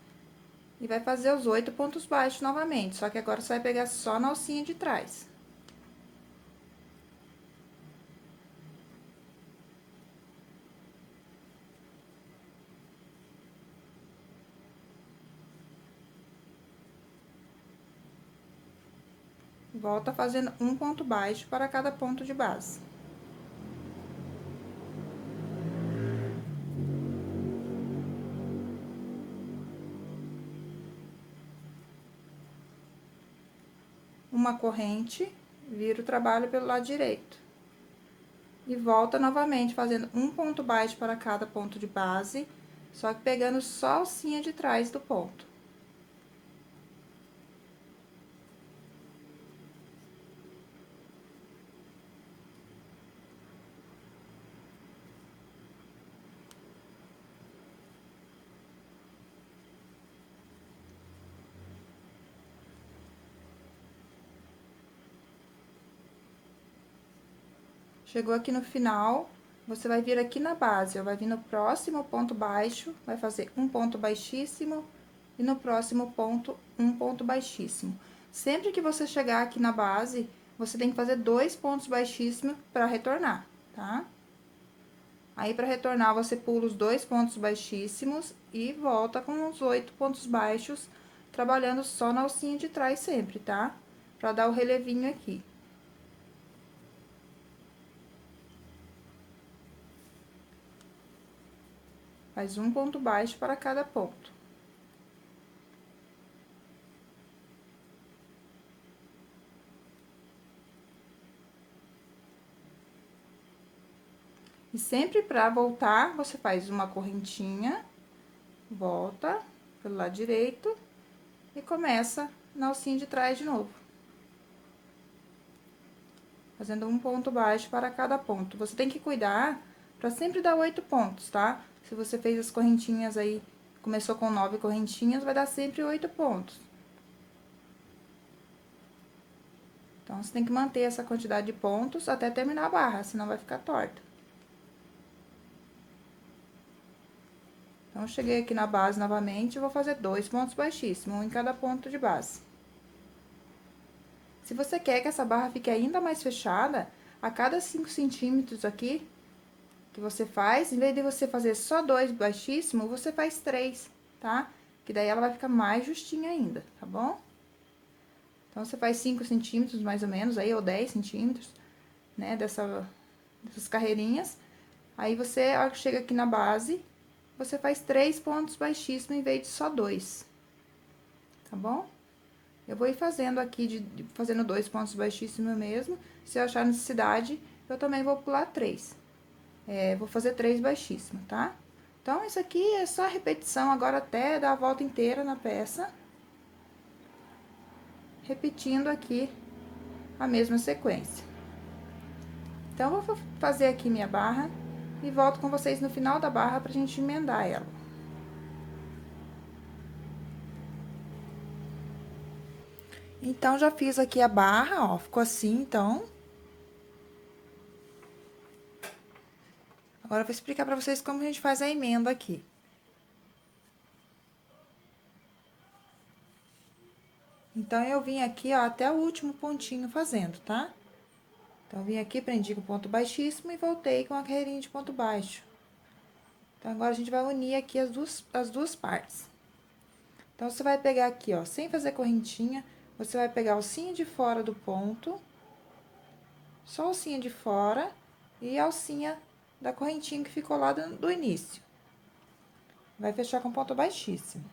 e vai fazer os 8 pontos baixos novamente, só que agora você vai pegar só na alcinha de trás. Volta fazendo um ponto baixo para cada ponto de base. Uma corrente, vira o trabalho pelo lado direito. E volta novamente fazendo um ponto baixo para cada ponto de base, só que pegando só a alcinha de trás do ponto. Chegou aqui no final, você vai vir aqui na base, ó, vai vir no próximo ponto baixo, vai fazer um ponto baixíssimo, e no próximo ponto, um ponto baixíssimo. Sempre que você chegar aqui na base, você tem que fazer 2 pontos baixíssimos para retornar, tá? Aí, para retornar, você pula os 2 pontos baixíssimos e volta com os 8 pontos baixos, trabalhando só na alcinha de trás sempre, tá? Pra dar o relevinho aqui. Faz um ponto baixo para cada ponto. E sempre para voltar, você faz uma correntinha, volta pelo lado direito e começa na alcinha de trás de novo. Fazendo um ponto baixo para cada ponto. Você tem que cuidar para sempre dar 8 pontos, tá? Se você fez as correntinhas aí, começou com 9 correntinhas, vai dar sempre 8 pontos. Então, você tem que manter essa quantidade de pontos até terminar a barra, senão vai ficar torta. Então, cheguei aqui na base novamente, vou fazer 2 pontos baixíssimos, um em cada ponto de base. Se você quer que essa barra fique ainda mais fechada, a cada 5 centímetros aqui que você faz, em vez de você fazer só 2 baixíssimo, você faz 3, tá? Que daí ela vai ficar mais justinha ainda, tá bom? Então, você faz 5 centímetros mais ou menos aí, ou 10 centímetros, né, dessas carreirinhas. Aí, você, a hora que chega aqui na base, você faz 3 pontos baixíssimos em vez de só 2, tá bom? Eu vou ir fazendo aqui, fazendo 2 pontos baixíssimos mesmo. Se eu achar necessidade, eu também vou pular 3. Vou fazer 3 baixíssimos, tá? Então, isso aqui é só repetição agora até dar a volta inteira na peça. Repetindo aqui a mesma sequência. Então, eu vou fazer aqui minha barra e volto com vocês no final da barra pra gente emendar ela. Então, já fiz aqui a barra, ó, ficou assim, então. Agora, eu vou explicar pra vocês como a gente faz a emenda aqui. Então, eu vim aqui, ó, até o último pontinho fazendo, tá? Então, eu vim aqui, prendi com ponto baixíssimo e voltei com a carreirinha de ponto baixo. Então, agora, a gente vai unir aqui as duas partes. Então, você vai pegar aqui, ó, sem fazer correntinha, você vai pegar a alcinha de fora do ponto, só a alcinha de fora e a alcinha da correntinha que ficou lá do início. Vai fechar com ponto baixíssimo.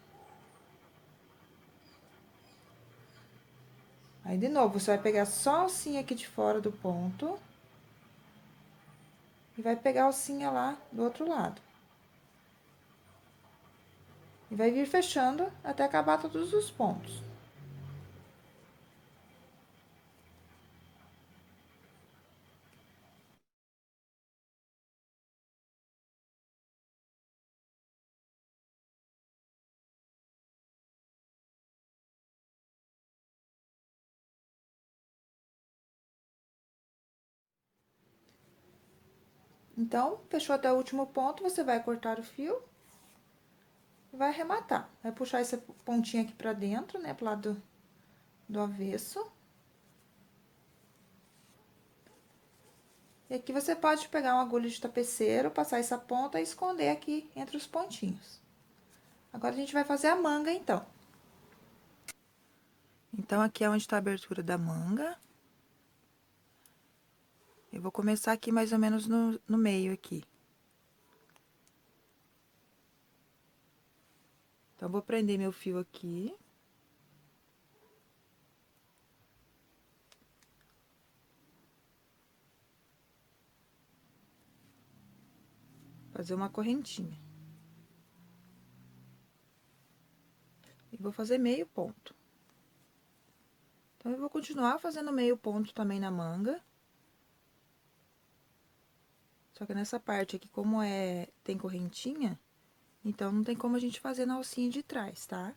Aí, de novo, você vai pegar só a alcinha aqui de fora do ponto e vai pegar a alcinha lá do outro lado. E vai vir fechando até acabar todos os pontos. Então, fechou até o último ponto, você vai cortar o fio e vai arrematar. Vai puxar essa pontinha aqui pra dentro, né, pro lado do avesso. E aqui você pode pegar uma agulha de tapeceiro, passar essa ponta e esconder aqui entre os pontinhos. Agora, a gente vai fazer a manga, então. Então, aqui é onde tá a abertura da manga. Eu vou começar aqui mais ou menos no meio aqui. Então, vou prender meu fio aqui. Fazer uma correntinha. E vou fazer meio ponto. Então, eu vou continuar fazendo meio ponto também na manga. Só que nessa parte aqui, como tem correntinha, então não tem como a gente fazer na alcinha de trás, tá?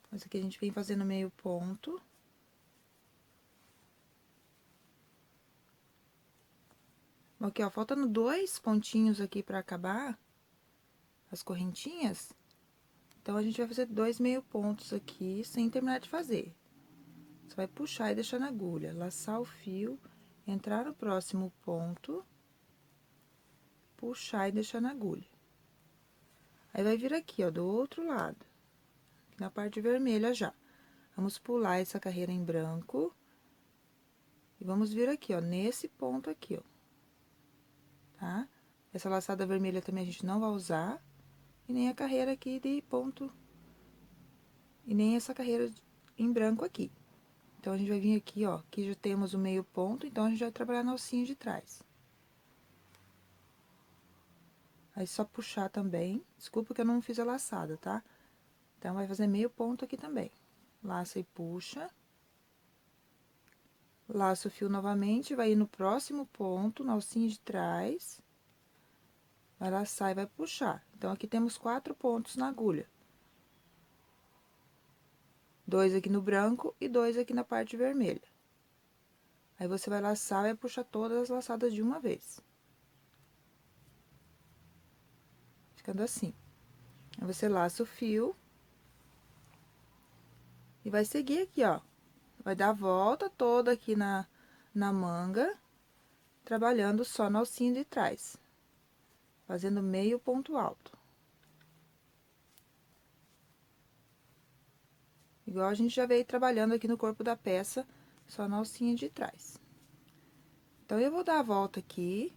Mas aqui a gente vem fazendo meio ponto. Aqui, ó, faltando 2 pontinhos aqui pra acabar as correntinhas. Então, a gente vai fazer 2 meio pontos aqui, sem terminar de fazer. Você vai puxar e deixar na agulha, laçar o fio, entrar no próximo ponto, puxar e deixar na agulha. Aí, vai vir aqui, ó, do outro lado, na parte vermelha já. Vamos pular essa carreira em branco. E vamos vir aqui, ó, nesse ponto aqui, ó. Tá? Essa laçada vermelha também a gente não vai usar. E nem a carreira aqui de ponto. E nem essa carreira em branco aqui. Então, a gente vai vir aqui, ó, aqui já temos o meio ponto, então, a gente vai trabalhar na alcinha de trás. Aí, só puxar também. Desculpa que eu não fiz a laçada, tá? Então, vai fazer meio ponto aqui também. Laça e puxa. Laça o fio novamente, vai ir no próximo ponto, na alcinha de trás. Vai laçar e vai puxar. Então, aqui temos 4 pontos na agulha. 2 aqui no branco e 2 aqui na parte vermelha. Aí, você vai laçar e vai puxar todas as laçadas de uma vez. Ficando assim. Aí, você laça o fio. E vai seguir aqui, ó, Vai dar a volta toda aqui na manga, trabalhando só no alcinho de trás, fazendo meio ponto alto. Igual a gente já veio trabalhando aqui no corpo da peça, só no alcinho de trás. Então, eu vou dar a volta aqui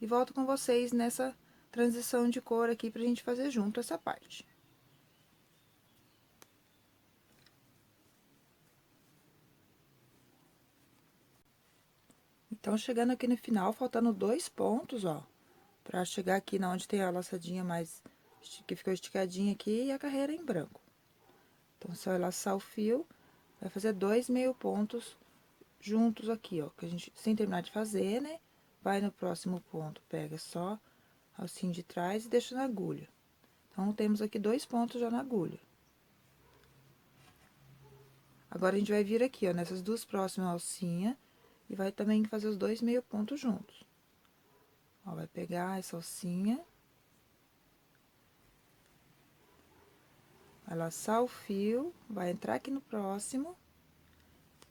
e volto com vocês nessa transição de cor aqui pra gente fazer junto essa parte. Então, chegando aqui no final, faltando 2 pontos, ó, pra chegar aqui na onde tem a laçadinha mais, que ficou esticadinha aqui e a carreira em branco. Então, você vai laçar o fio, vai fazer 2 meio pontos juntos aqui, ó, que a gente, sem terminar de fazer, né, vai no próximo ponto, pega só alcinho de trás e deixa na agulha. Então, temos aqui 2 pontos já na agulha. Agora, a gente vai vir aqui, ó, nessas duas próximas alcinhas, e vai também fazer os 2 meio pontos juntos. Ó, vai pegar essa alcinha, vai laçar o fio, vai entrar aqui no próximo,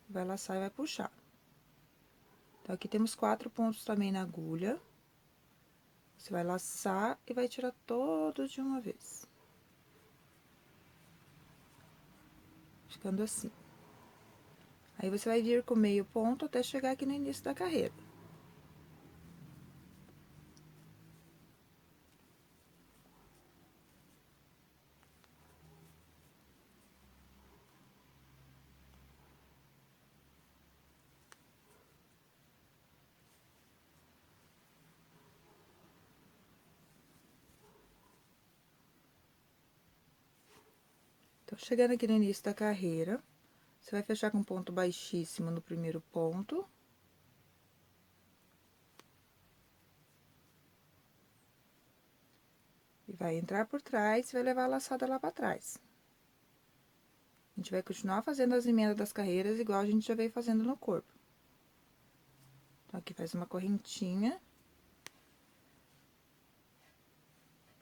vai laçar e vai puxar. Então, aqui temos 4 pontos também na agulha. Você vai laçar e vai tirar todos de uma vez. Ficando assim. Aí, você vai vir com meio ponto até chegar aqui no início da carreira. Então, chegando aqui no início da carreira, você vai fechar com ponto baixíssimo no primeiro ponto. E vai entrar por trás e vai levar a laçada lá pra trás. A gente vai continuar fazendo as emendas das carreiras igual a gente já veio fazendo no corpo. Então, aqui faz uma correntinha.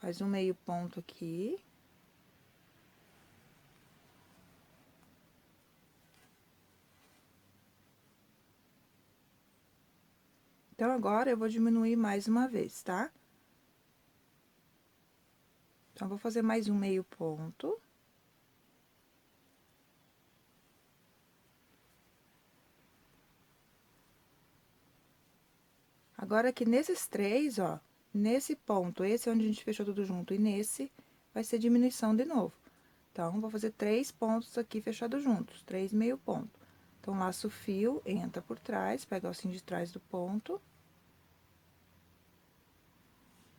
Faz um meio ponto aqui. Então, agora, eu vou diminuir mais uma vez, tá? Então, vou fazer mais um meio ponto. Agora, aqui nesses 3, ó, nesse ponto, esse é onde a gente fechou tudo junto, e nesse vai ser diminuição de novo. Então, vou fazer 3 pontos aqui fechados juntos, 3 meio ponto. Então, laço o fio, entra por trás, pega o alcinho de trás do ponto.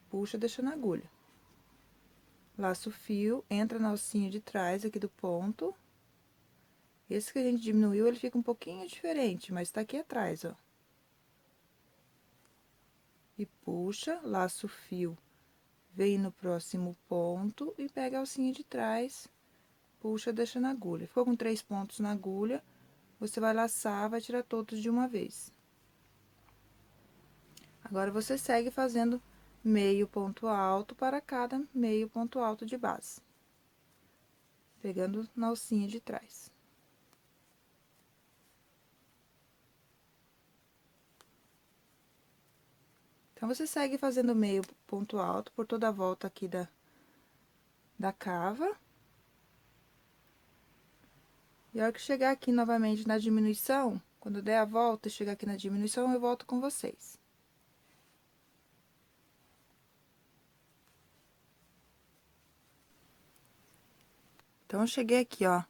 Puxa, deixa na agulha. Laço o fio, entra no alcinho de trás aqui do ponto. Esse que a gente diminuiu, ele fica um pouquinho diferente, mas tá aqui atrás, ó. E puxa, laço o fio, vem no próximo ponto e pega a alcinha de trás, puxa, deixa na agulha. Ficou com 3 pontos na agulha, você vai laçar, vai tirar todos de uma vez. Agora, você segue fazendo meio ponto alto para cada meio ponto alto de base. Pegando na alcinha de trás. Então, você segue fazendo meio ponto alto por toda a volta aqui da cava. E a hora que chegar aqui novamente na diminuição, quando der a volta e chegar aqui na diminuição, eu volto com vocês. Então, eu cheguei aqui, ó,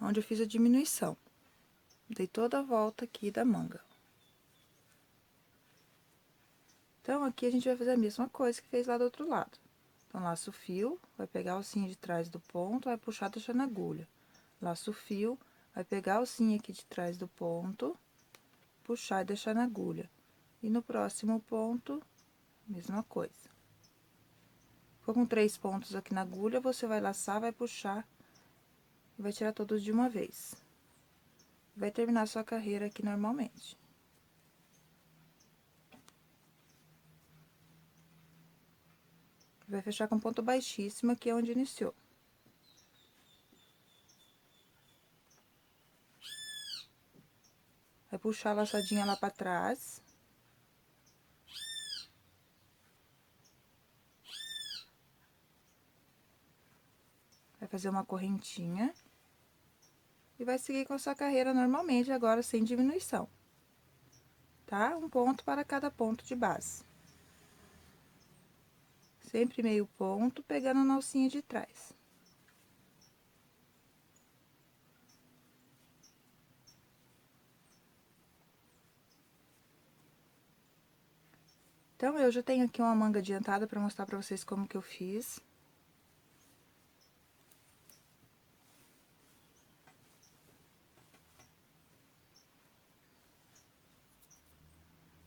onde eu fiz a diminuição. Dei toda a volta aqui da manga. Então, aqui a gente vai fazer a mesma coisa que fez lá do outro lado. Então, laço o fio, vai pegar o alcinha de trás do ponto, vai puxar, deixar na agulha. Laço o fio, vai pegar o alcinha aqui de trás do ponto, puxar e deixar na agulha. E no próximo ponto, mesma coisa. Ficou com 3 pontos aqui na agulha, você vai laçar, vai puxar e vai tirar todos de uma vez. Vai terminar sua carreira aqui normalmente. Vai fechar com ponto baixíssimo, aqui é onde iniciou. Vai puxar a laçadinha lá pra trás. Vai fazer uma correntinha. E vai seguir com a sua carreira normalmente, agora sem diminuição. Tá? Um ponto para cada ponto de base. Sempre meio ponto, pegando na alcinha de trás. Então, eu já tenho aqui uma manga adiantada para mostrar para vocês como que eu fiz.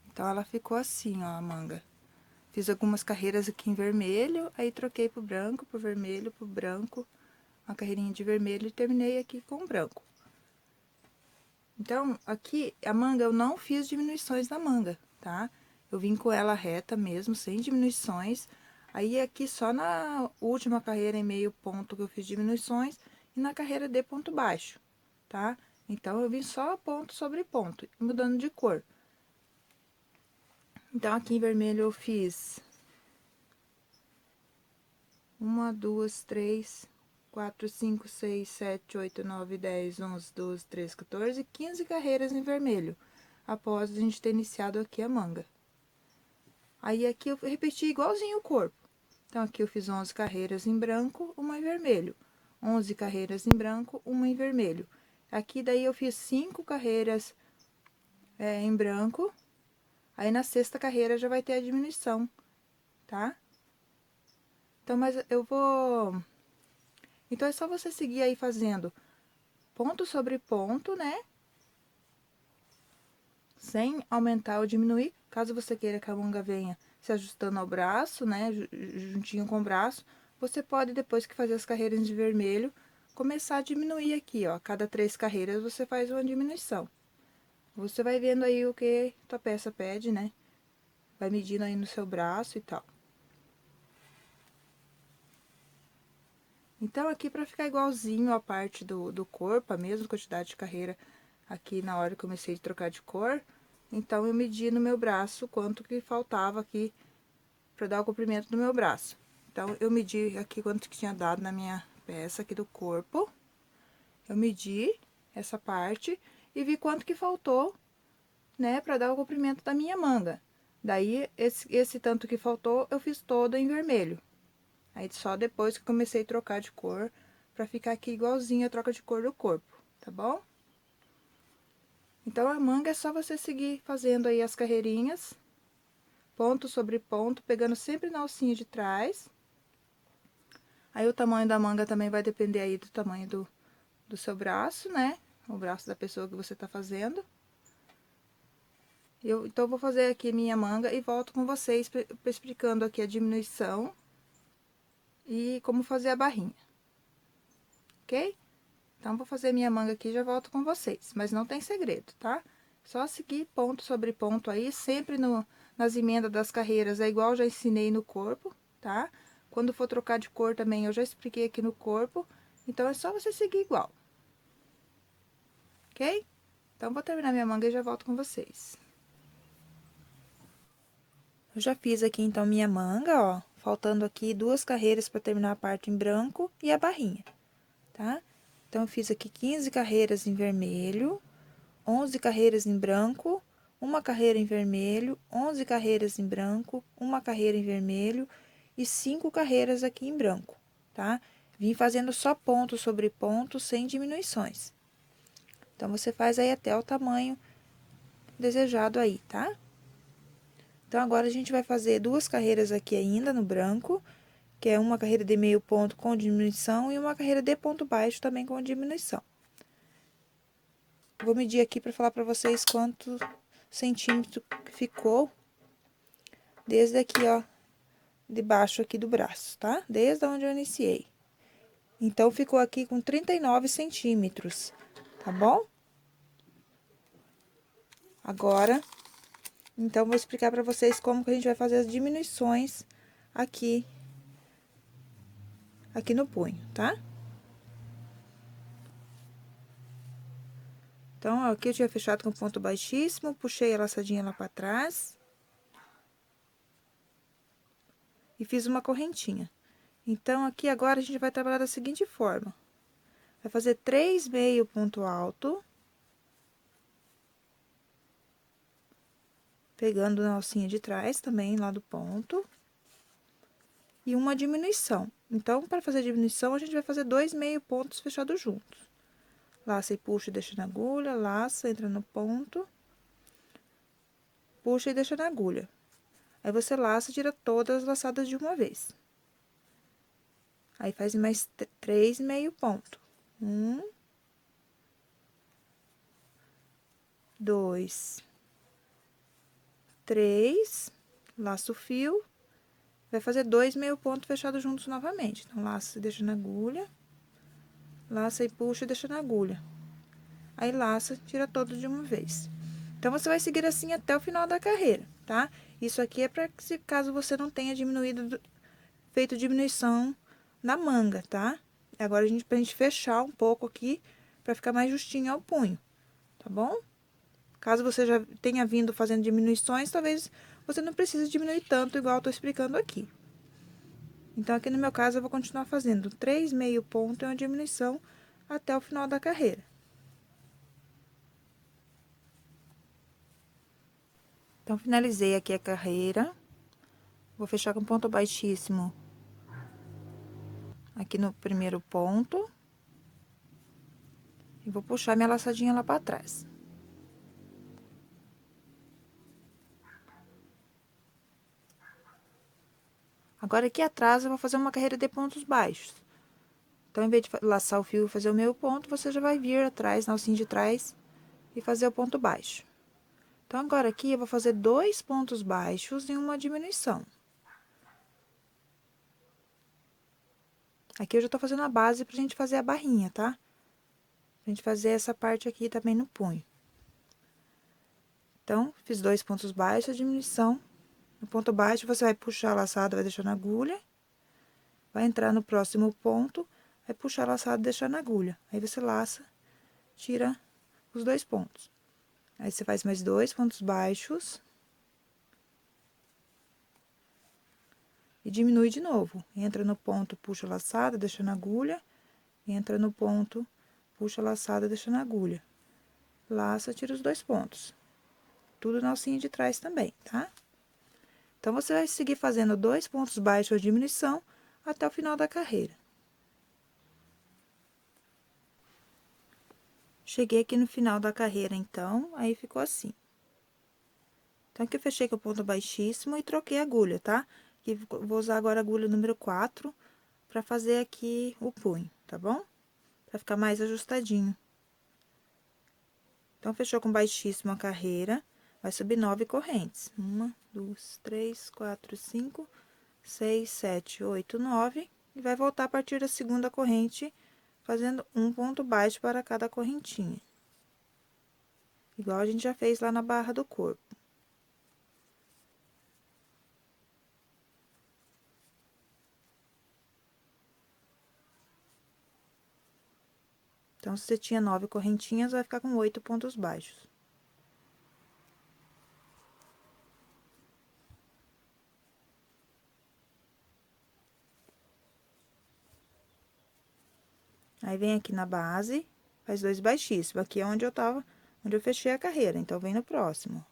Então, ela ficou assim, ó, a manga. Fiz algumas carreiras aqui em vermelho, aí troquei pro branco, pro vermelho, pro branco, uma carreirinha de vermelho e terminei aqui com branco. Então, aqui, a manga, eu não fiz diminuições na manga, tá? Eu vim com ela reta mesmo, sem diminuições. Aí, aqui, só na última carreira em meio ponto que eu fiz diminuições e na carreira de ponto baixo, tá? Então, eu vim só ponto sobre ponto, mudando de cor. Então, aqui em vermelho eu fiz 1, 2, 3, 4, 5, 6, 7, 8, 9, 10, 11, 12, 13, 14, 15 carreiras em vermelho, após a gente ter iniciado aqui a manga. Aí, aqui eu repeti igualzinho o corpo. Então, aqui eu fiz 11 carreiras em branco, uma em vermelho. 11 carreiras em branco, uma em vermelho. Aqui, daí, eu fiz 5 carreiras em branco. Aí, na sexta carreira, já vai ter a diminuição, tá? Então, mas eu vou... Então, é só você seguir aí fazendo ponto sobre ponto, né? Sem aumentar ou diminuir. Caso você queira que a manga venha se ajustando ao braço, né? Juntinho com o braço, você pode, depois que fazer as carreiras de vermelho, começar a diminuir aqui, ó. Cada 3 carreiras você faz uma diminuição. Você vai vendo aí o que tua peça pede, né? Vai medindo aí no seu braço e tal. Então, aqui pra ficar igualzinho a parte do corpo, a mesma quantidade de carreira aqui na hora que eu comecei a trocar de cor, então, eu medi no meu braço quanto que faltava aqui pra dar o comprimento do meu braço. Então, eu medi aqui quanto que tinha dado na minha peça aqui do corpo. Eu medi essa parte e vi quanto que faltou, né, pra dar o comprimento da minha manga. Daí, esse tanto que faltou, eu fiz todo em vermelho. Aí, só depois que comecei a trocar de cor, pra ficar aqui igualzinho a troca de cor do corpo, tá bom? Então, a manga é só você seguir fazendo aí as carreirinhas, ponto sobre ponto, pegando sempre na alcinha de trás. Aí, o tamanho da manga também vai depender aí do tamanho do seu braço, né? O braço da pessoa que você tá fazendo. Então, eu vou fazer aqui minha manga e volto com vocês explicando aqui a diminuição e como fazer a barrinha, ok? Então, vou fazer minha manga aqui e já volto com vocês, mas não tem segredo, tá? Só seguir ponto sobre ponto aí, sempre nas emendas das carreiras, é igual já ensinei no corpo, tá? Quando for trocar de cor também, eu já expliquei aqui no corpo, então, é só você seguir igual, ok? Então, vou terminar minha manga e já volto com vocês. Eu já fiz aqui, então, minha manga, ó, faltando aqui 2 carreiras para terminar a parte em branco e a barrinha, tá? Então, eu fiz aqui 15 carreiras em vermelho, 11 carreiras em branco, uma carreira em vermelho, 11 carreiras em branco, uma carreira em vermelho e 5 carreiras aqui em branco, tá? Vim fazendo só ponto sobre ponto, sem diminuições. Então, você faz aí até o tamanho desejado aí, tá? Então, agora, a gente vai fazer 2 carreiras aqui ainda no branco, que é uma carreira de meio ponto com diminuição e uma carreira de ponto baixo também com diminuição. Vou medir aqui para falar para vocês quanto centímetro que ficou desde aqui, ó, de baixo aqui do braço, tá? Desde onde eu iniciei. Então, ficou aqui com 39 centímetros, tá bom? Agora, então, vou explicar para vocês como que a gente vai fazer as diminuições aqui no punho, tá? Então, ó, aqui eu tinha fechado com ponto baixíssimo, puxei a laçadinha lá pra trás. E fiz uma correntinha. Então, aqui agora a gente vai trabalhar da seguinte forma. Vai fazer 3 meio ponto alto. Pegando na alcinha de trás também, lá do ponto. E uma diminuição. Então, para fazer diminuição, a gente vai fazer 2 meio pontos fechados juntos. Laça e puxa e deixa na agulha, laça, entra no ponto. Puxa e deixa na agulha. Aí, você laça e tira todas as laçadas de uma vez. Aí, faz mais 3 meio ponto. 1, 2, 3, laça o fio, vai fazer 2 meio ponto fechados juntos novamente. Então, laça e deixa na agulha, laça e puxa e deixa na agulha. Aí, laça, tira todo de uma vez. Então, você vai seguir assim até o final da carreira, tá? Isso aqui é para que, caso você não tenha feito diminuição na manga, tá? Agora, pra gente fechar um pouco aqui, pra ficar mais justinho ao punho, tá bom? Caso você já tenha vindo fazendo diminuições, talvez você não precise diminuir tanto, igual eu tô explicando aqui. Então, aqui no meu caso, eu vou continuar fazendo 3 meio ponto e uma diminuição até o final da carreira. Então, finalizei aqui a carreira. Vou fechar com ponto baixíssimo aqui no primeiro ponto. E vou puxar minha laçadinha lá pra trás. Agora, aqui atrás, eu vou fazer uma carreira de pontos baixos. Então, em vez de laçar o fio e fazer o meio ponto, você já vai vir atrás, na alcinha de trás, e fazer o ponto baixo. Então, agora aqui, eu vou fazer 2 pontos baixos e uma diminuição. Aqui, eu já tô fazendo a base pra gente fazer a barrinha, tá? Pra gente fazer essa parte aqui também no punho. Então, fiz 2 pontos baixos, diminuição. No ponto baixo, você vai puxar a laçada, vai deixar na agulha. Vai entrar no próximo ponto, vai puxar a laçada e deixar na agulha. Aí, você laça, tira os 2 pontos. Aí, você faz mais 2 pontos baixos. E diminui de novo. Entra no ponto, puxa a laçada, deixa na agulha. Entra no ponto, puxa a laçada, deixa na agulha. Laça, tira os 2 pontos. Tudo na alcinha de trás também, tá? Então, você vai seguir fazendo 2 pontos baixos de diminuição até o final da carreira. Cheguei aqui no final da carreira, então, aí ficou assim. Então, aqui eu fechei com o ponto baixíssimo e troquei a agulha, tá? E vou usar agora a agulha número 4 pra fazer aqui o punho, tá bom? Pra ficar mais ajustadinho. Então, fechou com baixíssimo a carreira, vai subir 9 correntes. 1, 2, 3, 4, 5, 6, 7, 8, 9. E vai voltar a partir da segunda corrente, fazendo um ponto baixo para cada correntinha. Igual a gente já fez lá na barra do corpo. Então, se você tinha 9 correntinhas, vai ficar com 8 pontos baixos. Aí, vem aqui na base, faz 2 baixíssimos. Aqui é onde eu fechei a carreira. Então, vem no próximo.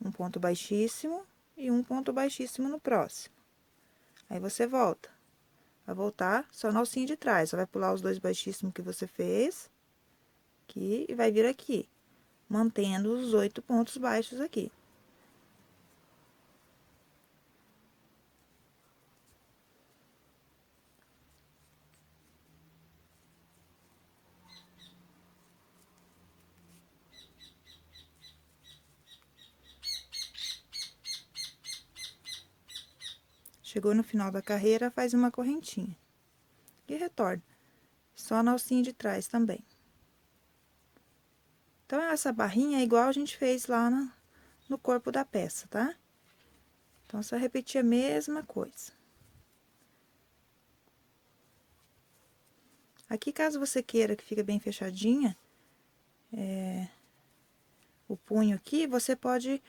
Um ponto baixíssimo e um ponto baixíssimo no próximo. Aí, você volta. Vai voltar só na alcinha de trás. Só vai pular os 2 baixíssimos que você fez. Aqui, e vai vir aqui. Mantendo os 8 pontos baixos aqui. Chegou no final da carreira, faz uma correntinha. E retorna. Só na alcinha de trás também. Então, essa barrinha é igual a gente fez lá no corpo da peça, tá? Então, só repetir a mesma coisa. Aqui, caso você queira que fique bem fechadinha, o punho aqui, você pode,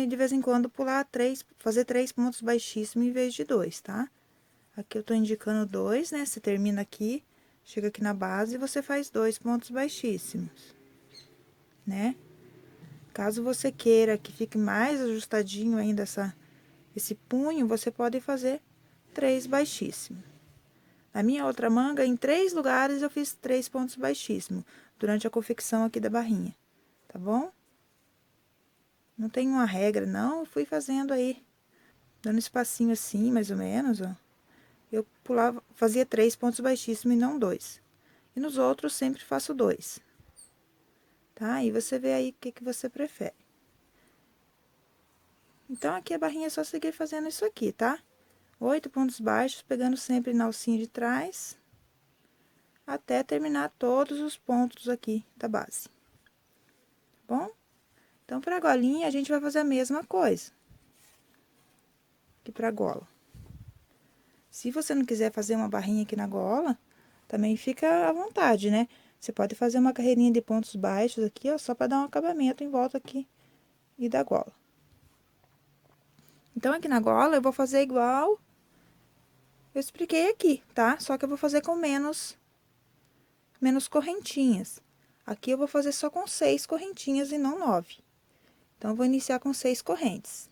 de vez em quando, fazer 3 pontos baixíssimos em vez de 2, tá? Aqui eu tô indicando 2, né? Você termina aqui, chega aqui na base e você faz 2 pontos baixíssimos, né? Caso você queira que fique mais ajustadinho ainda esse punho, você pode fazer 3 baixíssimos. Na minha outra manga, em 3 lugares, eu fiz 3 pontos baixíssimos, durante a confecção aqui da barrinha, tá bom? Não tem uma regra, não, eu fui fazendo aí, dando espacinho assim, mais ou menos, ó. Eu fazia 3 pontos baixíssimos e não 2. E nos outros, sempre faço 2. Tá? E você vê aí o que você prefere. Então, aqui a barrinha é só seguir fazendo isso aqui, tá? 8 pontos baixos, pegando sempre na alcinha de trás, até terminar todos os pontos aqui da base. Tá bom? Então, pra golinha, a gente vai fazer a mesma coisa que pra gola. Se você não quiser fazer uma barrinha aqui na gola, também fica à vontade, né? Você pode fazer uma carreirinha de pontos baixos aqui, ó, só pra dar um acabamento em volta aqui e da gola. Então, aqui na gola, eu vou fazer igual eu expliquei aqui, tá? Só que eu vou fazer com menos correntinhas. Aqui eu vou fazer só com 6 correntinhas e não 9. Então, eu vou iniciar com 6 correntes.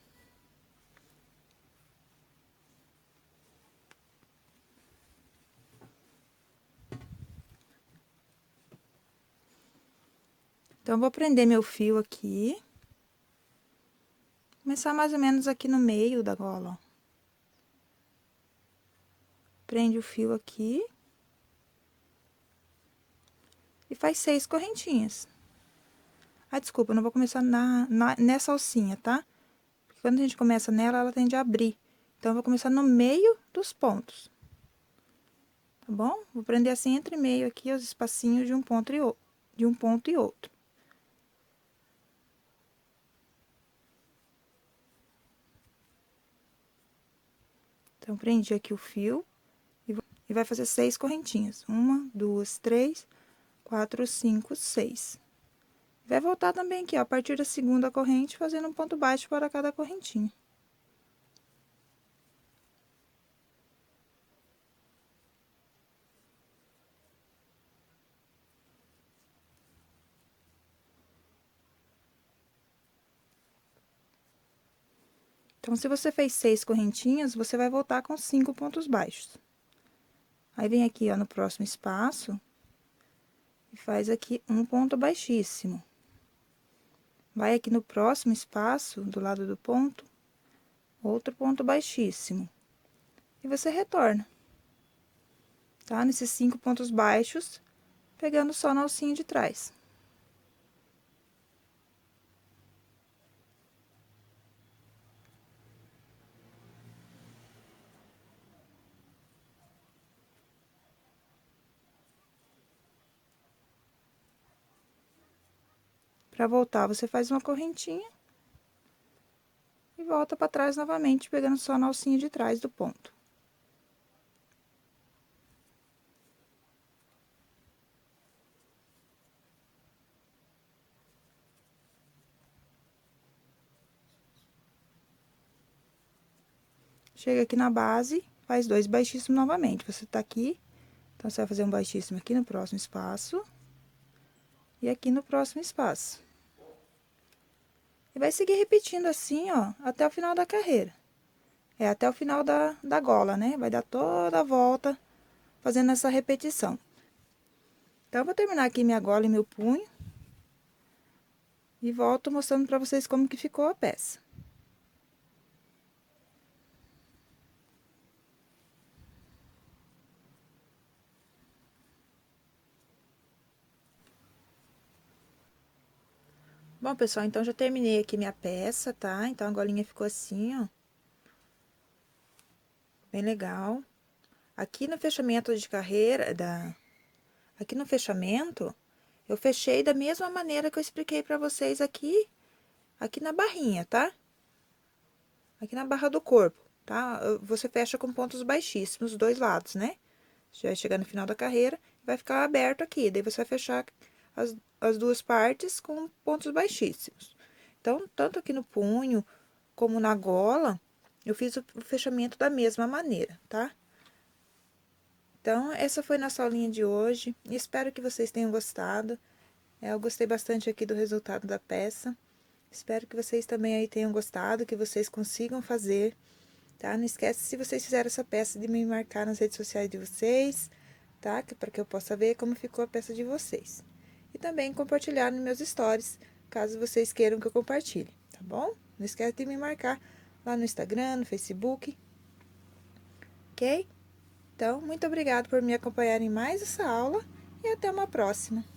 Então, eu vou prender meu fio aqui. Começar mais ou menos aqui no meio da gola, ó. Prende o fio aqui. E faz 6 correntinhas. Ah, desculpa, eu não vou começar nessa alcinha, tá? Porque quando a gente começa nela, ela tende a abrir. Então, eu vou começar no meio dos pontos. Tá bom? Vou prender assim entre meio aqui os espacinhos de um ponto e outro. Então, prendi aqui o fio e vai fazer 6 correntinhas. 1, 2, 3, 4, 5, 6. Vai voltar também aqui, ó, a partir da segunda corrente, fazendo um ponto baixo para cada correntinha. Então, se você fez 6 correntinhas, você vai voltar com 5 pontos baixos. Aí, vem aqui, ó, no próximo espaço, e faz aqui um ponto baixíssimo. Vai aqui no próximo espaço, do lado do ponto, outro ponto baixíssimo. E você retorna, tá? Nesses 5 pontos baixos, pegando só na alcinha de trás. Pra voltar, você faz uma correntinha e volta pra trás novamente, pegando só na alcinha de trás do ponto. Chega aqui na base, faz 2 baixíssimos novamente. Você tá aqui, então você vai fazer um baixíssimo aqui no próximo espaço e aqui no próximo espaço. E vai seguir repetindo assim, ó, até o final da carreira. É até o final da gola, né? Vai dar toda a volta fazendo essa repetição. Então, eu vou terminar aqui minha gola e meu punho. E volto mostrando pra vocês como que ficou a peça. Bom, pessoal, então já terminei aqui minha peça, tá? Então, a golinha ficou assim, ó. Bem legal. Aqui no fechamento de carreira, aqui no fechamento, eu fechei da mesma maneira que eu expliquei pra vocês aqui na barrinha, tá? Aqui na barra do corpo, tá? Você fecha com pontos baixíssimos, os dois lados, né? Você vai chegar no final da carreira, vai ficar aberto aqui, daí você vai fechar as duas partes com pontos baixíssimos. Então, tanto aqui no punho como na gola, eu fiz o fechamento da mesma maneira, tá? Então, essa foi nossa aulinha de hoje. Espero que vocês tenham gostado. Eu gostei bastante aqui do resultado da peça. Espero que vocês também aí tenham gostado, que vocês consigam fazer, tá? Não esquece, se vocês fizeram essa peça, de me marcar nas redes sociais de vocês, tá? Para que eu possa ver como ficou a peça de vocês. E também compartilhar nos meus stories, caso vocês queiram que eu compartilhe, tá bom? Não esquece de me marcar lá no Instagram, no Facebook, ok? Então, muito obrigada por me acompanhar em mais essa aula e até uma próxima.